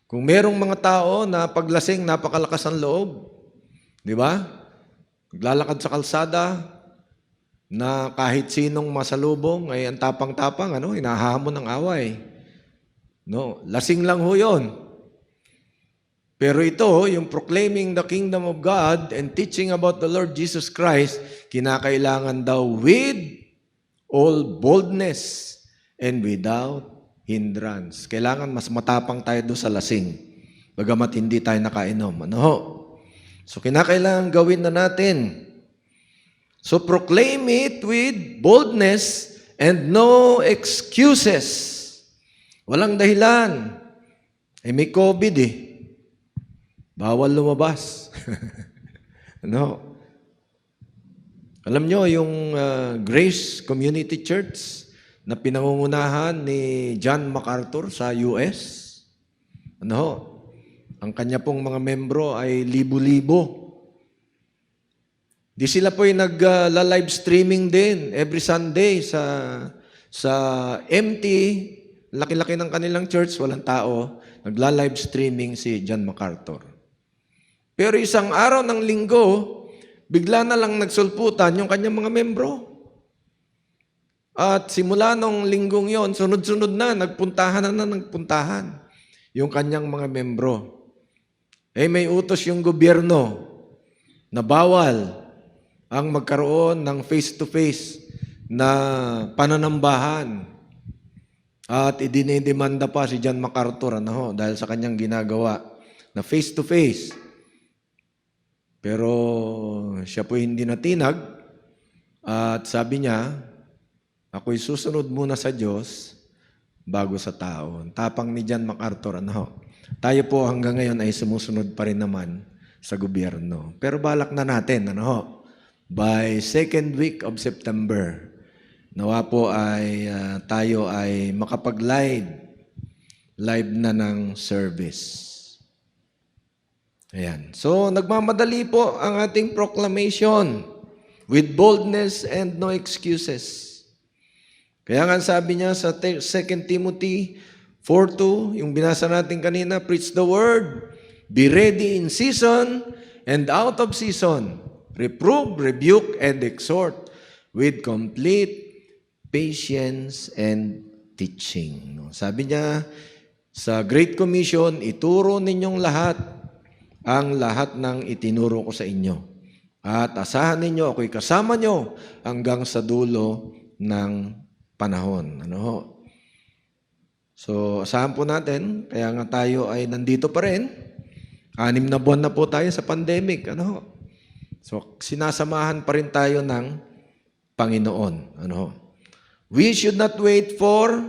Kung merong mga tao na paglasing, napakalakas ang loob, di ba? Naglalakad sa kalsada na kahit sinong masalubong ay ang tapang-tapang, hinahamon ng away. Lasing lang ho yun. Pero ito, yung proclaiming the kingdom of God and teaching about the Lord Jesus Christ, kinakailangan daw with all boldness and without hindrance. Kailangan mas matapang tayo doon sa lasing, bagamat hindi tayo nakainom. So, kinakailangan gawin na natin. So, proclaim it with boldness and no excuses. Walang dahilan. May COVID Bawal lumabas. Alam nyo, yung Grace Community Church na pinangungunahan ni John MacArthur sa US, ang kanya pong mga membro ay libo-libo. Di sila po yung nag-live streaming din every Sunday sa empty, laki-laki ng kanilang church, walang tao, nagla-live streaming si John MacArthur. Pero isang araw ng linggo, bigla na lang nagsulputan yung kanyang mga membro. At simula nung linggong yon, sunod-sunod na, nagpuntahan yung kanyang mga membro. May utos yung gobyerno na bawal ang magkaroon ng face-to-face na pananambahan. At idinidemanda pa si John MacArthur dahil sa kanyang ginagawa na face-to-face. Pero siya po hindi natinag at sabi niya, ako'y susunod muna sa Diyos bago sa tao. Tapang ni John MacArthur, tayo po hanggang ngayon ay sumusunod pa rin naman sa gobyerno. Pero balak na natin, by 2nd week of September, nawa po ay tayo ay makapag-live na ng service. Ayan. So, nagmamadali po ang ating proclamation with boldness and no excuses. Kaya nga sabi niya sa 2 Timothy 4:2, yung binasa natin kanina, preach the word, be ready in season and out of season, reprove, rebuke, and exhort with complete patience and teaching. Sabi niya, sa Great Commission, ituro ninyong lahat ang lahat ng itinuro ko sa inyo. At asahan ninyo, ako'y kasama nyo hanggang sa dulo ng panahon. Ano ho? So, asahan po natin, kaya nga tayo ay nandito pa rin. 6 na buwan na po tayo sa pandemic. Ano ho? So, sinasamahan pa rin tayo ng Panginoon. Ano ho? We should not wait for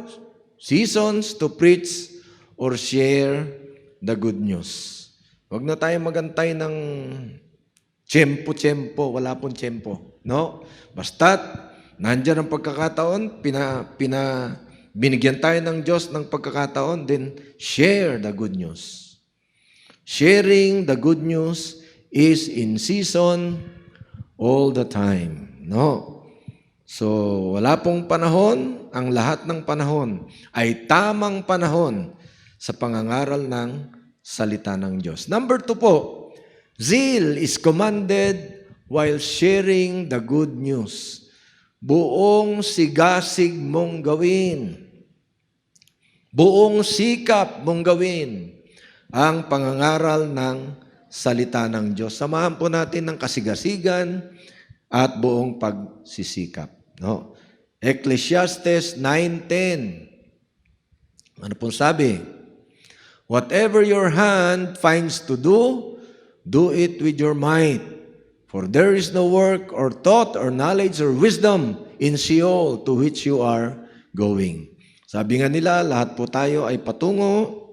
seasons to preach or share the good news. Huwag na tayo magantay ng tiyempo-tiyempo. Wala pong tiyempo. No? Basta't, nandyan ang pagkakataon, binigyan tayo ng Diyos ng pagkakataon, then share the good news. Sharing the good news is in season all the time. No? So, wala pong panahon, ang lahat ng panahon ay tamang panahon sa pangangaral ng salita ng Diyos. Number 2 po, zeal is commanded while sharing the good news. Buong sigasig mong gawin. Buong sikap mong gawin ang pangangaral ng salita ng Diyos. Samahan po natin ng kasigasigan at buong pagsisikap. No? Ecclesiastes 9:10. Ano pong sabi? Whatever your hand finds to do, do it with your might. For there is no work or thought or knowledge or wisdom in Sheol to which you are going. Sabi nga nila, lahat po tayo ay patungo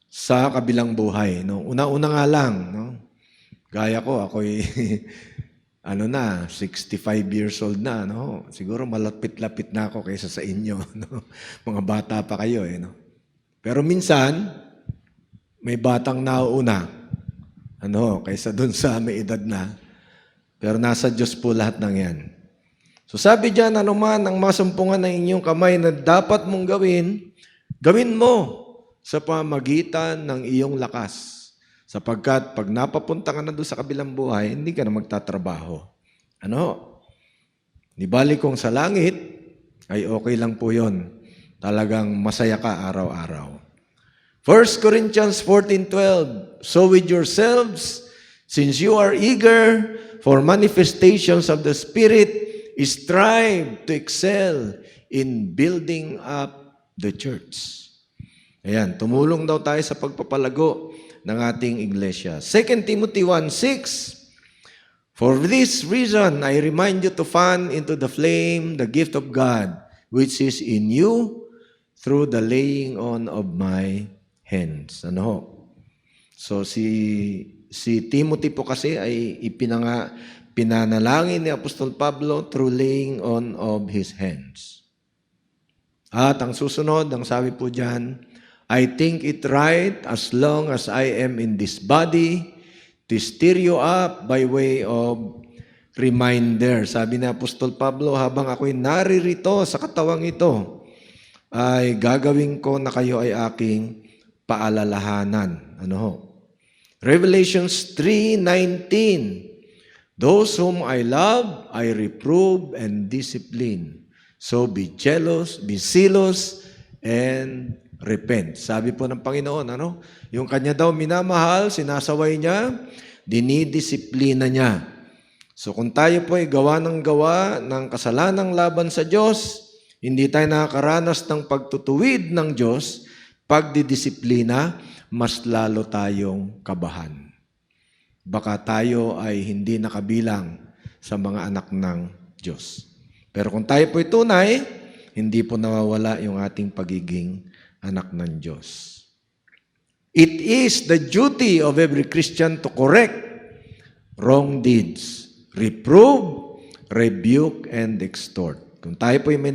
sa kabilang buhay. No? Una-una nga lang, no? Gaya ko, ako'y 65 years old na. No? Siguro malapit-lapit na ako kaysa sa inyo. No? Mga bata pa kayo. No? Pero minsan, may batang nauuna. Kaysa dun sa may edad na. Pero nasa Diyos po lahat ng yan. So sabi diyan, anuman ang masumpungan ng inyong kamay na dapat mong gawin, gawin mo sa pamagitan ng iyong lakas. Sapagkat pag napapunta ka na doon sa kabilang buhay, hindi ka na magtatrabaho. Di bali kung sa langit, ay okay lang po yun. Talagang masaya ka araw-araw. 1 Corinthians 14:12, so with yourselves, since you are eager for manifestations of the Spirit, strive to excel in building up the church. Ayan, tumulong daw tayo sa pagpapalago ng ating iglesia. 2 Timothy 1:6, for this reason, I remind you to fan into the flame the gift of God, which is in you through the laying on of my hands. So si Timothy po kasi ay pinanalangin ni Apostol Pablo through laying on of his hands. At ang susunod, ang sabi po diyan, I think it right as long as I am in this body to stir you up by way of reminder. Sabi ni Apostol Pablo, habang ako'y naririto sa katawang ito, ay gagawin ko na kayo ay aking paalalahanan. Revelations 3:19, those whom I love, I reprove and discipline. So be jealous, be zealous, and repent. Sabi po ng Panginoon, yung kanya daw minamahal, sinasaway niya, dinidisiplina niya. So kung tayo po ay gawa ng kasalanang laban sa Diyos, hindi tayo nakakaranas ng pagtutuwid ng Diyos, pagdidisiplina, mas lalo tayong kabahan. Baka tayo ay hindi nakabilang sa mga anak ng Diyos. Pero kung tayo po ay tunay, hindi po nawawala yung ating pagiging anak ng Diyos. It is the duty of every Christian to correct wrong deeds, reprove, rebuke, and exhort. Kung tayo po ay may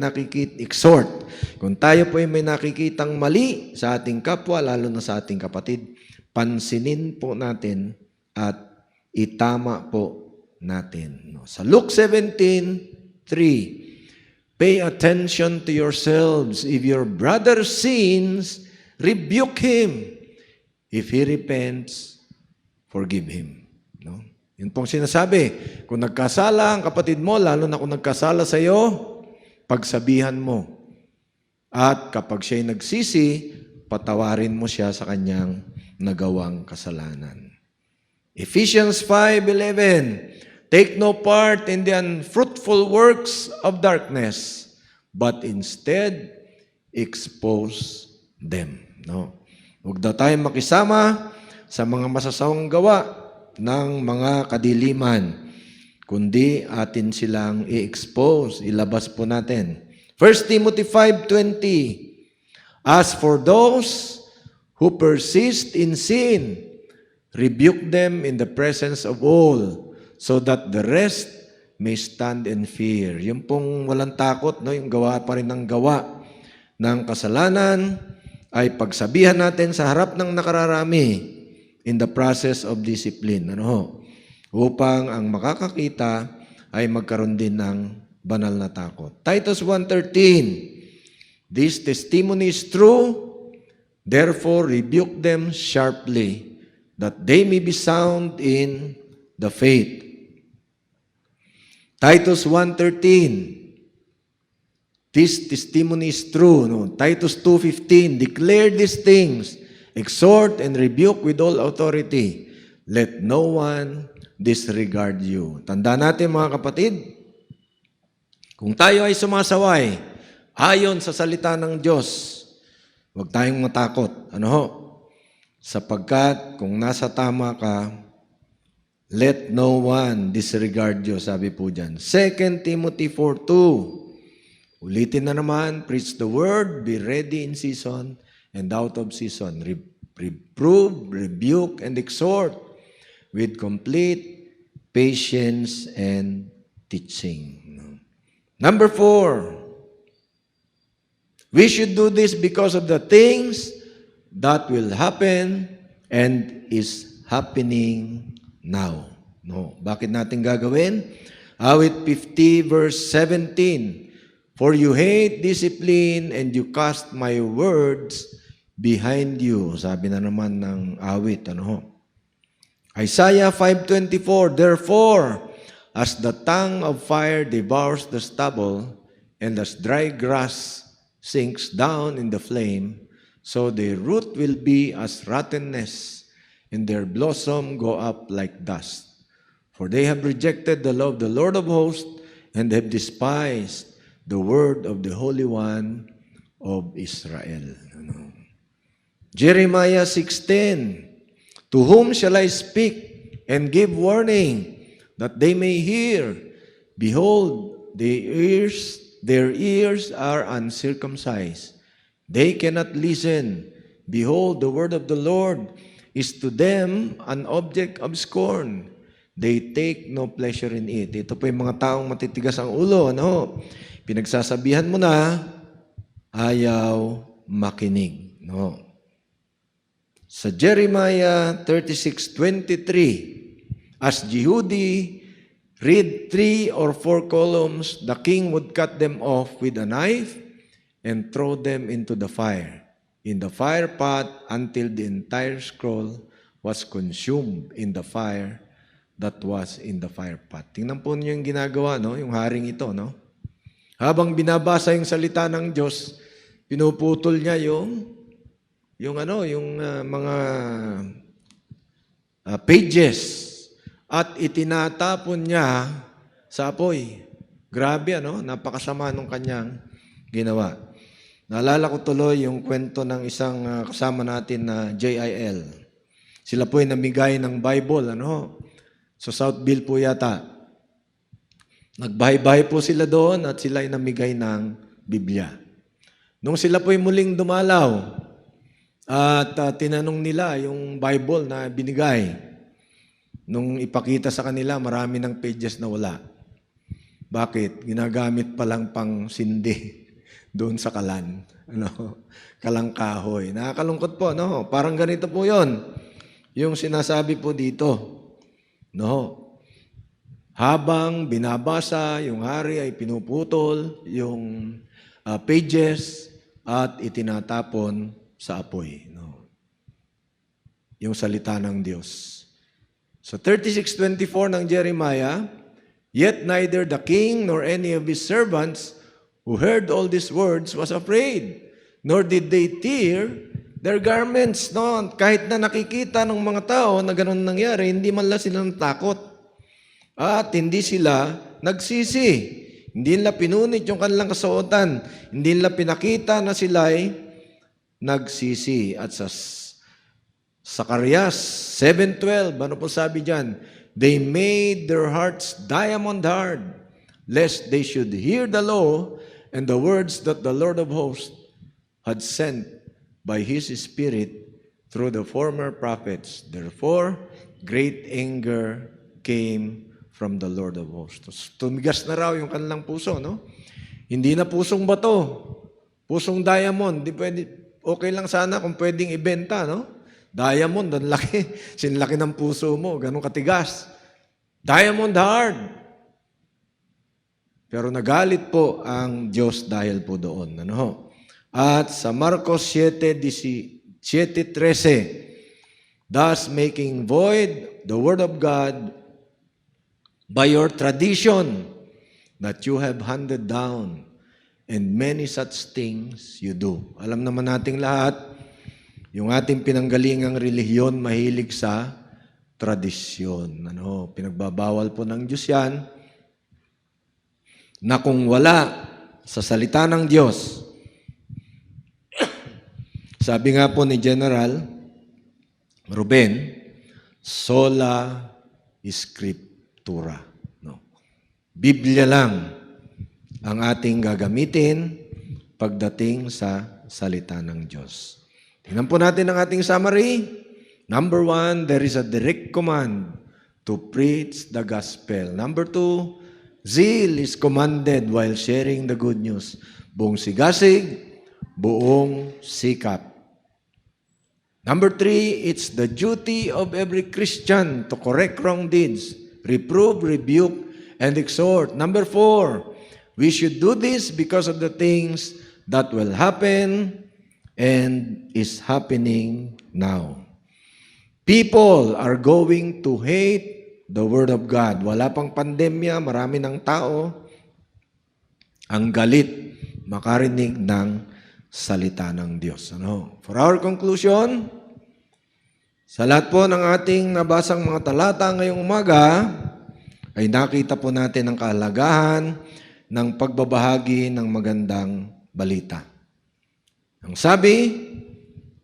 exhort. Kung tayo po ay may nakikitang mali sa ating kapwa, lalo na sa ating kapatid, pansinin po natin at itama po natin. Sa Luke 17:3, pay attention to yourselves. If your brother sins, rebuke him. If he repents, forgive him. No? Yun pong sinasabi. Kung nagkasala ang kapatid mo, lalo na kung nagkasala sa iyo, pagsabihan mo. At kapag siya'y nagsisi, patawarin mo siya sa kanyang nagawang kasalanan. Ephesians 5:11, take no part in the unfruitful works of darkness, but instead expose them. No? Huwag daw tayong makisama sa mga masasawang gawa ng mga kadiliman, kundi atin silang i-expose, ilabas po natin. 1 Timothy 5:20, as for those who persist in sin, rebuke them in the presence of all, so that the rest may stand in fear. Yung pong walang takot, no? Yung gawa pa rin ng gawa ng kasalanan, ay pagsabihan natin sa harap ng nakararami in the process of discipline. Upang ang makakakita ay magkaroon din ng banal na takot. Titus 1:13, this testimony is true, therefore rebuke them sharply, that they may be sound in the faith. Titus 1:13, this testimony is true. No? Titus 2:15, declare these things, exhort and rebuke with all authority. Let no one disregard you. Tandaan natin mga kapatid, kung tayo ay sumasaway ayon sa salita ng Diyos, huwag tayong matakot. Sapagkat kung nasa tama ka, let no one disregard you, sabi po dyan. 2 Timothy 4:2, ulitin na naman, preach the word, be ready in season and out of season. Reprove, rebuke, and exhort with complete patience and teaching. Number 4, we should do this because of the things that will happen and is happening now. No. Bakit natin gagawin? Awit 50 verse 17, for you hate discipline and you cast my words behind you. Sabi na naman ng awit. Isaiah 5:24, therefore, as the tongue of fire devours the stubble, and as dry grass sinks down in the flame, so their root will be as rottenness, and their blossom go up like dust. For they have rejected the law of the Lord of hosts, and have despised the word of the Holy One of Israel. Jeremiah 6:10, to whom shall I speak and give warning, that they may hear? Behold, their ears are uncircumcised. They cannot listen. Behold, the word of the Lord is to them an object of scorn. They take no pleasure in it. Ito po yung mga taong matitigas ang ulo. Pinagsasabihan mo na, ayaw makinig. Sa Jeremiah 36:23, as Jehudi read 3 or 4 columns, the king would cut them off with a knife and throw them into the fire, in the fire pot, until the entire scroll was consumed in the fire that was in the fire pot. Tingnan po niyo yung ginagawa, yung haring ito. Habang binabasa yung salita ng Diyos, pinuputol niya yung mga pages, at itinatapon niya sa apoy. Grabe, napakasama nung kanyang ginawa. Naalala ko tuloy yung kwento ng isang kasama natin na JIL. Sila po ay namigay ng Bible, sa Southville po yata. Nagbahay-bahay po sila doon at sila ay namigay ng Biblia. Nung sila po ay muling dumalaw at tinanong nila yung Bible na binigay, nung ipakita sa kanila, marami ng pages na wala. Bakit? Ginagamit palang pang sindi doon sa kalan. Kalang kahoy. Nakakalungkot po, Parang ganito po yon. Yung sinasabi po dito, no? Habang binabasa, yung hari ay pinuputol, yung pages at itinatapon sa apoy. No? Yung salita ng Diyos. So 36:24 ng Jeremiah, yet neither the king nor any of his servants who heard all these words was afraid, nor did they tear their garments. No? Kahit na nakikita ng mga tao na ganun nangyari, hindi man lang sila natakot. At hindi sila nagsisi. Hindi nila pinunit yung kanilang kasuotan. Hindi nila pinakita na sila ay nagsisi. At sa Zacarias 7:12, ano po sabi dyan? They made their hearts diamond hard, lest they should hear the law and the words that the Lord of hosts had sent by His Spirit through the former prophets. Therefore, great anger came from the Lord of hosts. Tumigas na raw yung kanilang puso, no? Hindi na pusong bato, pusong diamond. Di pwede, okay lang sana kung pwedeng ibenta, no? Diamond, ang laki. Sinlaki ng puso mo, ganun katigas. Diamond hard. Pero nagalit po ang Diyos dahil po doon. Ano ho? At sa Marcos 7:13, thus making void the word of God by your tradition that you have handed down, and many such things you do. Alam naman nating lahat, yung ating pinanggalingang relihiyon mahilig sa tradisyon. Ano, pinagbabawal po ng Diyos yan, na kung wala sa salita ng Diyos, sabi nga po ni General Ruben, sola scriptura. No. Biblia lang ang ating gagamitin pagdating sa salita ng Diyos. Tingnan po natin ang ating summary. Number 1, there is a direct command to preach the gospel. Number 2, zeal is commanded while sharing the good news. Buong sigasig, buong sikap. Number 3, it's the duty of every Christian to correct wrong deeds, reprove, rebuke, and exhort. Number 4, we should do this because of the things that will happen and is happening now. People are going to hate the Word of God. Wala pang pandemya, marami ng tao ang galit makarinig ng salita ng Diyos. Ano? For our conclusion, sa lahat po ng ating nabasang mga talata ngayong umaga, ay nakita po natin ang kahalagahan ng pagbabahagi ng magandang balita. Ang sabi,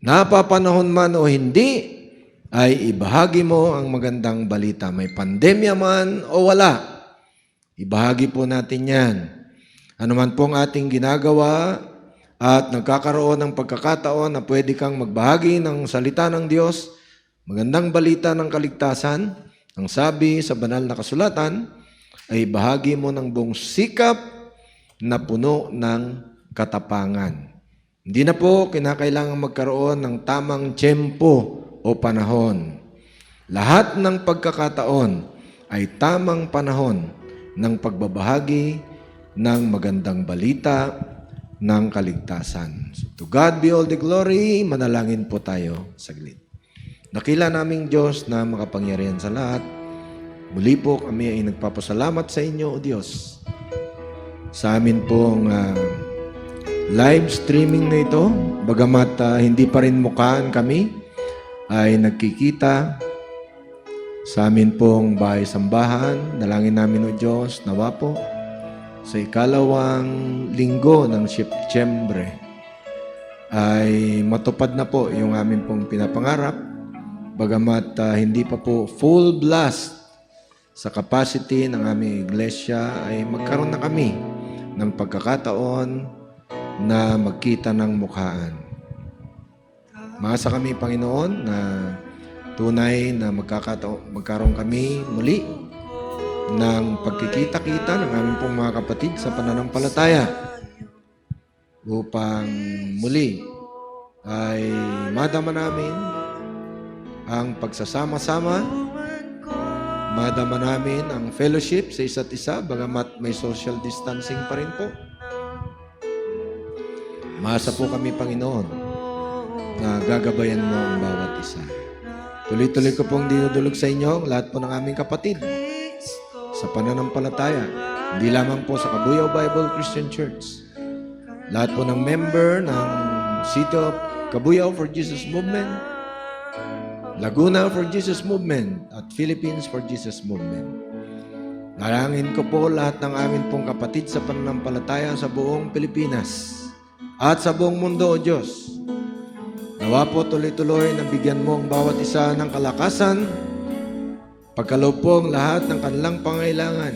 napapanahon man o hindi, ay ibahagi mo ang magandang balita. May pandemya man o wala, ibahagi po natin yan. Ano man pong ating ginagawa at nagkakaroon ng pagkakataon na pwede kang magbahagi ng salita ng Diyos, magandang balita ng kaligtasan, ang sabi sa banal na kasulatan, ay bahagi mo ng buong sikap na puno ng katapangan. Hindi na po kinakailangan magkaroon ng tamang tiyempo o panahon. Lahat ng pagkakataon ay tamang panahon ng pagbabahagi ng magandang balita ng kaligtasan. So, to God be all the glory. Manalangin po tayo saglit. Dakila naming Diyos na makapangyarihan sa lahat, muli po kami ay nagpapasalamat sa inyo, O Diyos, sa amin pong live streaming na ito, bagamat hindi pa rin mukhaan kami, ay nagkikita sa amin pong bahay-sambahan. Dalangin namin, O Diyos, nawa po sa ikalawang linggo ng Setyembre ay matupad na po yung amin pong pinapangarap, bagamat hindi pa po full blast sa capacity ng aming iglesia, ay magkaroon na kami ng pagkakataon na magkita ng mukhaan. Maasa kami, Panginoon, na tunay na magkaroon kami muli ng pagkikita-kita ng aming pong mga kapatid sa pananampalataya upang muli ay madama namin ang pagsasama-sama. Madama namin ang fellowship sa isa't isa, bagamat may social distancing pa rin po. Maasa po kami, Panginoon, na gagabayan mo ang bawat isa. Tuloy-tuloy ko pong dinudulog sa inyo ang lahat po ng aming kapatid sa pananampalataya. Hindi lamang po sa Kabuyao Bible Christian Church. Lahat po ng member ng City of Kabuyao for Jesus Movement, Laguna for Jesus Movement, at Philippines for Jesus Movement. Nalangin ko po lahat ng amin pong kapatid sa pananampalataya sa buong Pilipinas at sa buong mundo, O Diyos. Nawa po tuloy-tuloy na bigyan mo ang bawat isa ng kalakasan, pagkaloob po ang lahat ng kanilang pangailangan.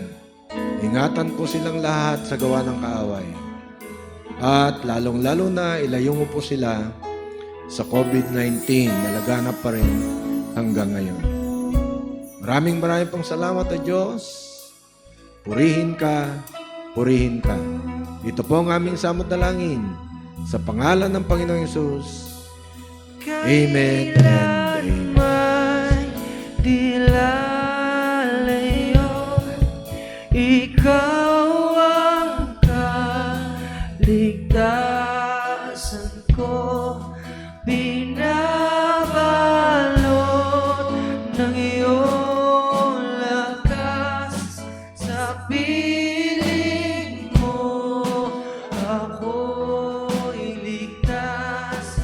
Ingatan po silang lahat sa gawa ng kaaway. At lalong-lalo na ilayo mo po sila sa COVID-19 na laganap pa rin hanggang ngayon. Maraming pong salamat, O Diyos. Purihin ka, purihin ka. Ito po ang aming samot dalangin sa pangalan ng Panginoong Yesus. Amen and amen. May di lalayo, ikaw ang kaligtasan ko, binabalot ng iyong lakas sa piling mo, ako'y ligtas.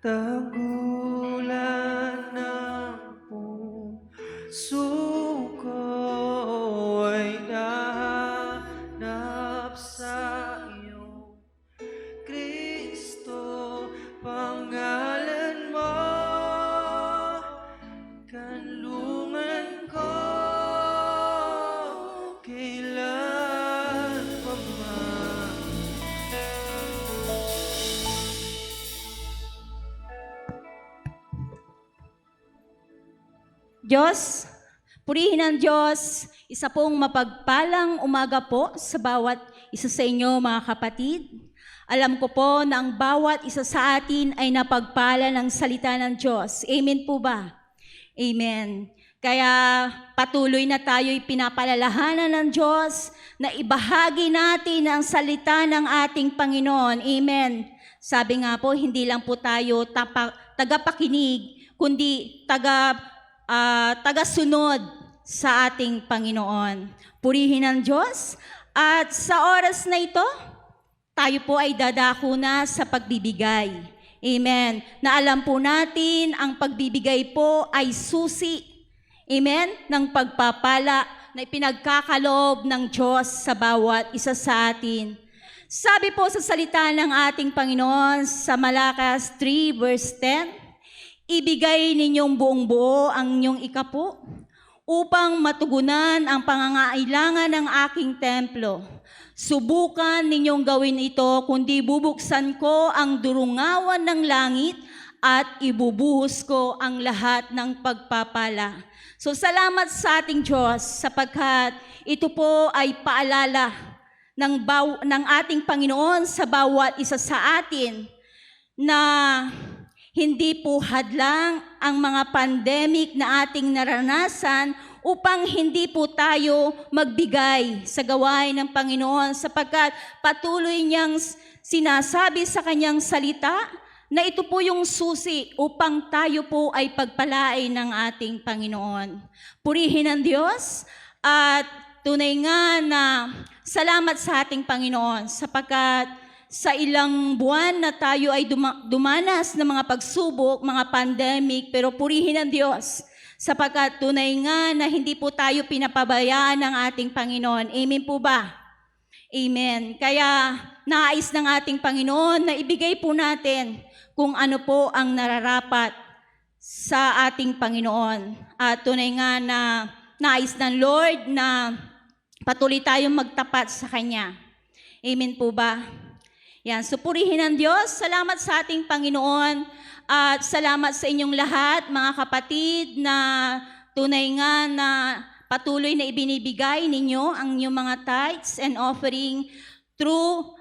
Tagulan ng puso ko ay nahanap sa iyo, Kristo, pangalan mo, kanlungan ko, kailan pa man. Diyos, purihin ang Diyos. Isa pong mapagpalang umaga po sa bawat isa sa inyo, mga kapatid. Alam ko po na ang bawat isa sa atin ay napagpala ng salita ng Diyos. Amen po ba? Amen. Kaya patuloy na tayo'y pinapalalahanan ng Diyos na ibahagi natin ang salita ng ating Panginoon. Amen. Sabi nga po, hindi lang po tayo tagapakinig, kundi tagasunod sa ating Panginoon. Purihin ang Diyos. At sa oras na ito, tayo po ay dadako na sa pagbibigay. Amen. Na alam po natin, ang pagbibigay po ay susi. Amen. Ng pagpapala na ipinagkakaloob ng Diyos sa bawat isa sa atin. Sabi po sa salita ng ating Panginoon sa Malakas 3 verse 10, ibigay ninyong buong buo ang inyong ikapu upang matugunan ang pangangailangan ng aking templo. Subukan ninyong gawin ito, kundi bubuksan ko ang durungawan ng langit at ibubuhos ko ang lahat ng pagpapala. So salamat sa ating Diyos sapagkat ito po ay paalala ng ating Panginoon sa bawat isa sa atin na hindi po hadlang ang mga pandemic na ating naranasan upang hindi po tayo magbigay sa gawain ng Panginoon sapagkat patuloy niyang sinasabi sa kanyang salita na ito po yung susi upang tayo po ay pagpalain ng ating Panginoon. Purihin ang Diyos at tunay nga na salamat sa ating Panginoon sapagkat sa ilang buwan na tayo ay dumanas ng mga pagsubok, mga pandemic, pero purihin ang Diyos sapagkat tunay nga na hindi po tayo pinapabayaan ng ating Panginoon. Amen po ba? Amen. Kaya nais ng ating Panginoon na ibigay po natin kung ano po ang nararapat sa ating Panginoon. At tunay nga na nais ng Lord na patuloy tayong magtapat sa Kanya. Amen po ba? Yan, so purihin ang Diyos. Salamat sa ating Panginoon at salamat sa inyong lahat, mga kapatid, na tunay nga na patuloy na ibinibigay ninyo ang inyong mga tithes and offering through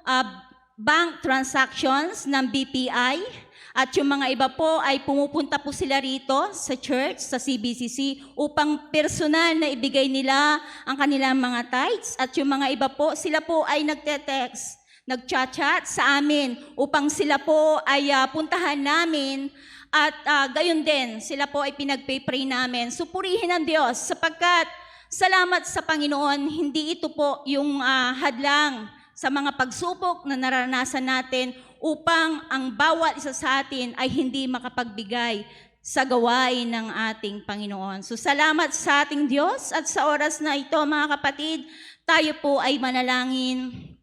bank transactions ng BPI. At yung mga iba po ay pumupunta po sila rito sa church, sa CBCC, upang personal na ibigay nila ang kanilang mga tithes. At yung mga iba po, sila po ay nagte-text, nagchat-chat sa amin upang sila po ay puntahan namin at gayon din, sila po ay pinag-pray namin. So purihin ang Diyos sapagkat salamat sa Panginoon, hindi ito po yung hadlang sa mga pagsubok na naranasan natin upang ang bawat isa sa atin ay hindi makapagbigay sa gawain ng ating Panginoon. So salamat sa ating Diyos at sa oras na ito, mga kapatid, tayo po ay manalangin.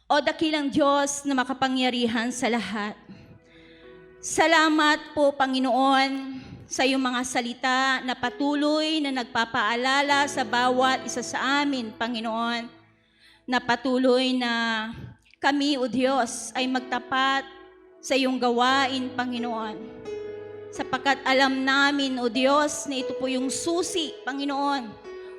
O dakilang Diyos na makapangyarihan sa lahat. Salamat po, Panginoon, sa iyong mga salita na patuloy na nagpapaalala sa bawat isa sa amin, Panginoon, na patuloy na kami, O Diyos, ay magtapat sa iyong gawain, Panginoon. Sapagkat alam namin, O Diyos, na ito po yung susi, Panginoon,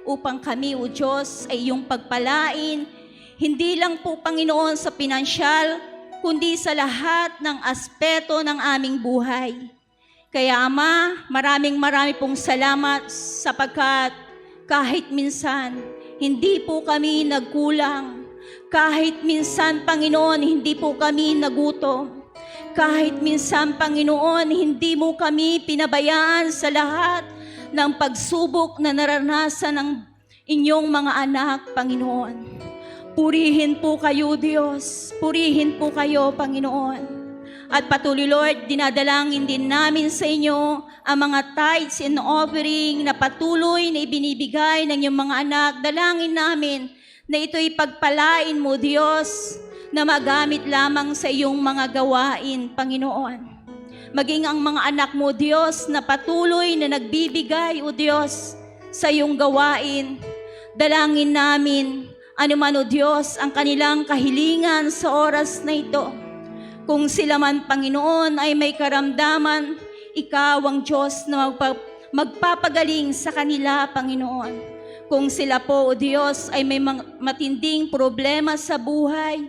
upang kami, O Diyos, ay iyong pagpalain, hindi lang po, Panginoon, sa pinansyal, kundi sa lahat ng aspeto ng aming buhay. Kaya, Ama, maraming pong salamat sapagkat kahit minsan, hindi po kami nagkulang. Kahit minsan, Panginoon, hindi po kami nagutom. Kahit minsan, Panginoon, hindi mo kami pinabayaan sa lahat ng pagsubok na naranasan ng inyong mga anak, Panginoon. Purihin po kayo, Diyos. Purihin po kayo, Panginoon. At patuloy, Lord, dinadalangin din namin sa inyo ang mga tithes and offering na patuloy na ibinibigay ng iyong mga anak. Dalangin namin na ito'y pagpalain mo, Diyos, na magamit lamang sa iyong mga gawain, Panginoon. Maging ang mga anak mo, Diyos, na patuloy na nagbibigay, O Diyos, sa iyong gawain. Dalangin namin, anuman, O Diyos, ang kanilang kahilingan sa oras na ito. Kung sila man, Panginoon, ay may karamdaman, Ikaw ang Diyos na magpapagaling sa kanila, Panginoon. Kung sila po, O Diyos, ay may matinding problema sa buhay,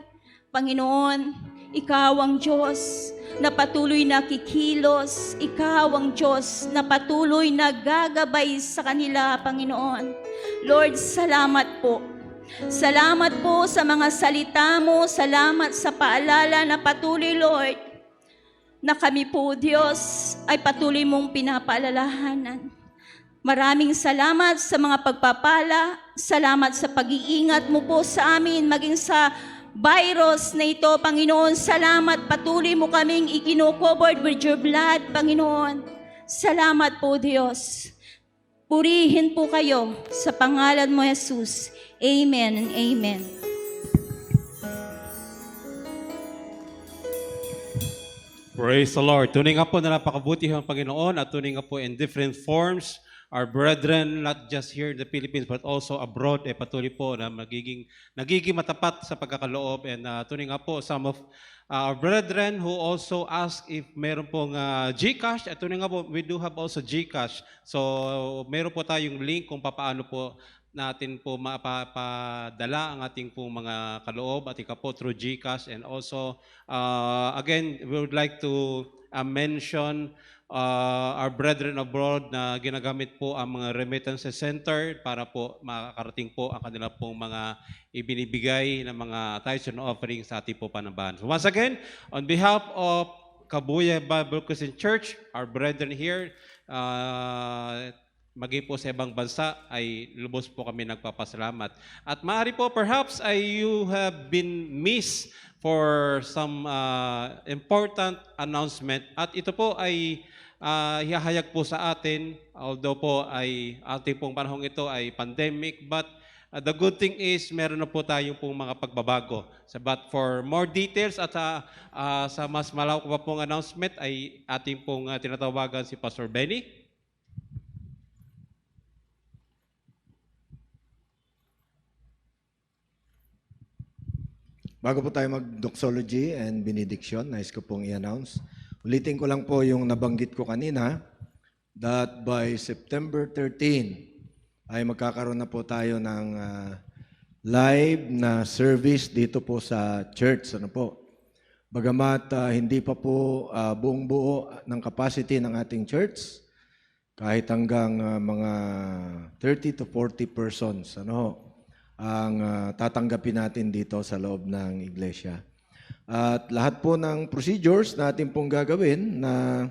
Panginoon, Ikaw ang Diyos na patuloy na kikilos. Ikaw ang Diyos na patuloy na gagabay sa kanila, Panginoon. Lord, salamat po. Salamat po sa mga salita mo. Salamat sa paalala na patuloy, Lord, na kami po, Diyos, ay patuloy mong pinapaalalahanan. Maraming salamat sa mga pagpapala, salamat sa pag-iingat mo po sa amin, maging sa virus na ito, Panginoon. Salamat, patuloy mo kaming ikino-covered with your blood, Panginoon. Salamat po, Diyos. Purihin po kayo sa pangalan mo, Jesus. Amen and amen. Praise the Lord. Tunay nga po na napakabuti ang Panginoon at tunay nga po in different forms. Our brethren, not just here in the Philippines, but also abroad, patuloy po na nagiging matapat sa pagkakaloob. And tunay nga po, some of our brethren who also ask if meron pong GCash. At tunay nga po, we do have also GCash. So, meron po tayong link kung paano po natin po mapapadala ang ating po mga kaloob at ika po through GCash. And also, again, we would like to mention our brethren abroad na ginagamit po ang mga remittance center para po makakarating po ang kanila pong mga ibinibigay na mga tithes and offerings sa ating po panambahan. So once again, on behalf of Kabuya Bible Christian Church, our brethren here, maging po sa ibang bansa, ay lubos po kami nagpapasalamat. At maaari po, perhaps, ay you have been missed for some important announcement. At ito po ay hihayag po sa atin, although po ay ating pong panahong ito ay pandemic, but the good thing is meron na po tayong pong mga pagbabago. But for more details at sa mas malawak pa pong announcement ay ating pong tinatawagan si Pastor Benny. Bago po tayo mag-doxology and benediction, nais ko pong i-announce. Ulitin ko lang po yung nabanggit ko kanina that by September 13 ay magkakaroon na po tayo ng live na service dito po sa church. Ano po? Bagamat hindi pa po buong buo ng capacity ng ating church, kahit hanggang mga 30 to 40 persons, ano ang tatanggapin natin dito sa loob ng iglesia. At lahat po ng procedures na ating pong gagawin na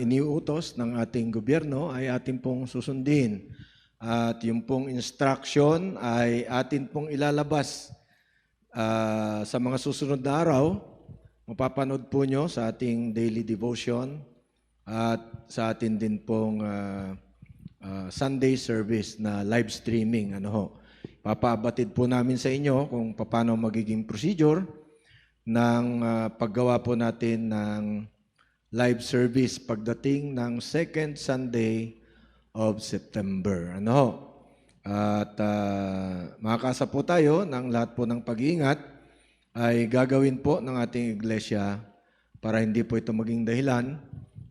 iniuutos ng ating gobyerno ay ating pong susundin. At yung pong instruction ay atin pong ilalabas sa mga susunod na araw. Mapapanood po nyo sa ating daily devotion at sa atin din pong Sunday service na live streaming. Papabatid po namin sa inyo kung paano magiging procedure ng paggawa po natin ng live service pagdating ng second Sunday of September. At makakasa po tayo ng lahat po ng pag-iingat ay gagawin po ng ating iglesia para hindi po ito maging dahilan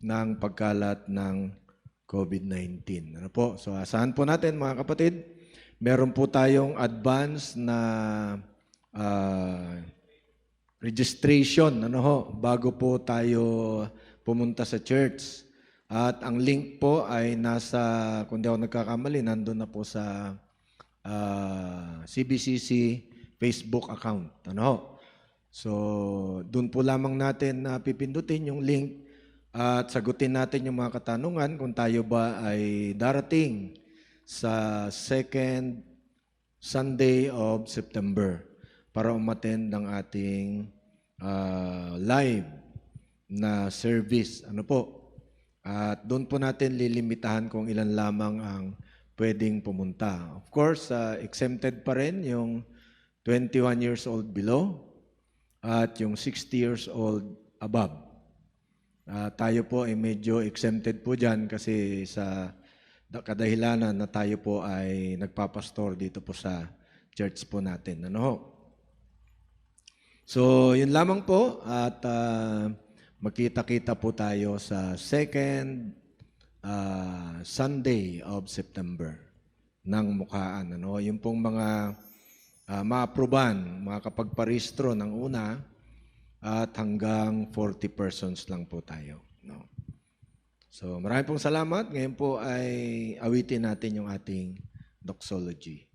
ng pagkalat ng COVID-19. So asahan po natin mga kapatid, meron po tayong advance na registration bago po tayo pumunta sa church. At ang link po ay nasa, kung di ako nagkakamali, nandun na po sa CBCC Facebook account. So, doon po lamang natin pipindutin yung link at sagutin natin yung mga katanungan kung tayo ba ay darating sa second Sunday of September para umattend ng ating live na service. At doon po natin lilimitahan kung ilan lamang ang pwedeng pumunta. Of course, exempted pa rin yung 21 years old below at yung 60 years old above. Tayo po ay medyo exempted po dyan kasi sa kadahilanan na tayo po ay nagpapastor dito po sa church po natin. So, yun lamang po at magkita-kita po tayo sa second Sunday of September ng mukhaan. Yung pong mga ma-aproban, mga kapagparehistro ng una at hanggang 40 persons lang po tayo. So, maraming pong salamat. Ngayon po ay awitin natin yung ating doxology.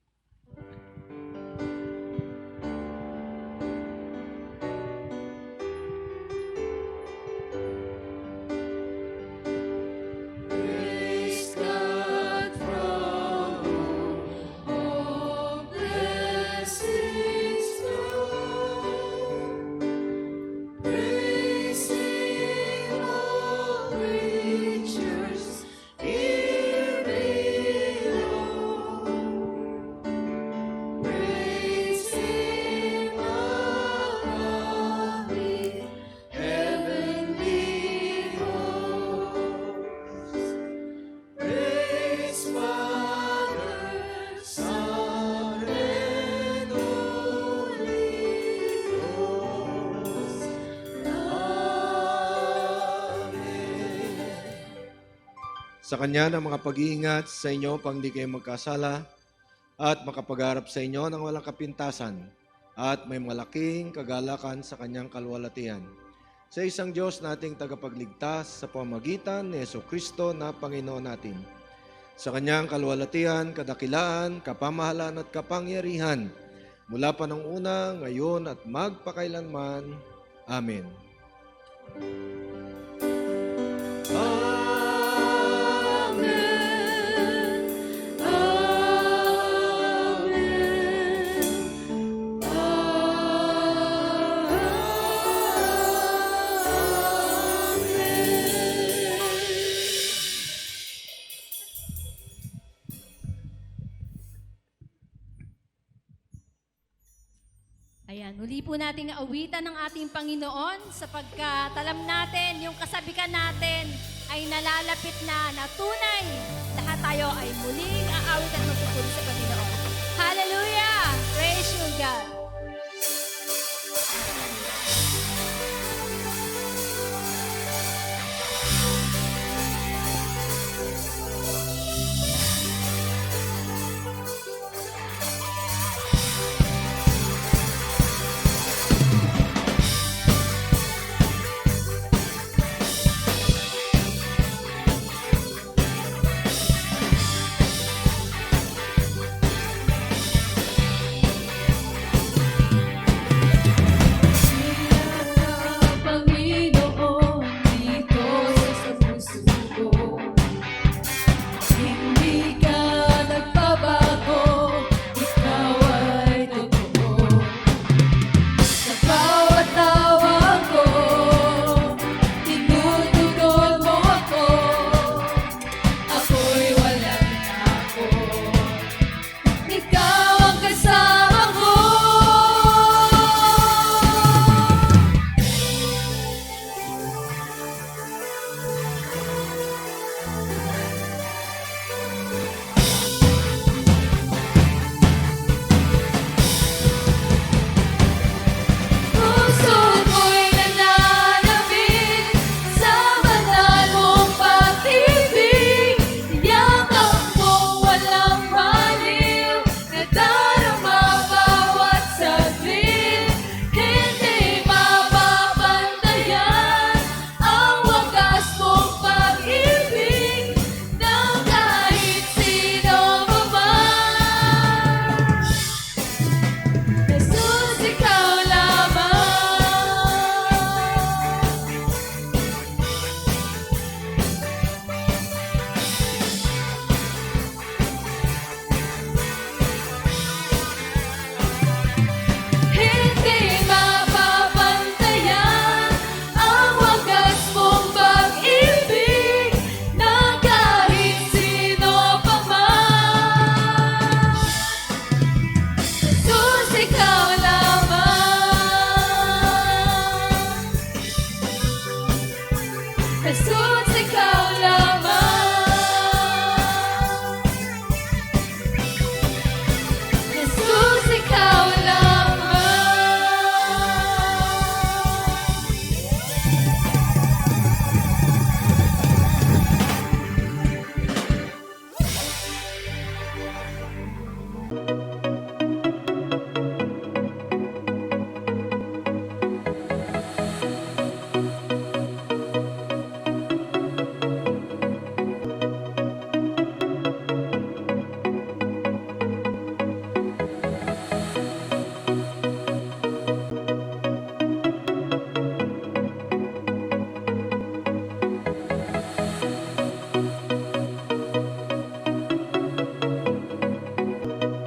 Praise God from whom all blessings flow. Praising all creatures here below. Praising above the heavenly hosts. Praise Father, Son, and Holy Ghost. Amen. Sa Kanya ng mga pag-iingat sa inyo pang di kayo magkasala at makapag-harap sa inyo ng walang kapintasan at may malaking kagalakan sa Kanyang kalwalatian. Sa isang Diyos nating tagapagligtas sa pamagitan ni Jesucristo na Panginoon natin. Sa Kanyang kalwalatian, kadakilaan, kapamahalan at kapangyarihan mula pa ng una, ngayon at magpakailanman. Amen. Ayan, huli po nating awitan ng ating Panginoon sapagkat alam natin, yung kasabikan natin ay nalalapit na tunay. Lahat tayo ay muling aawit at magpupuri sa Panginoon.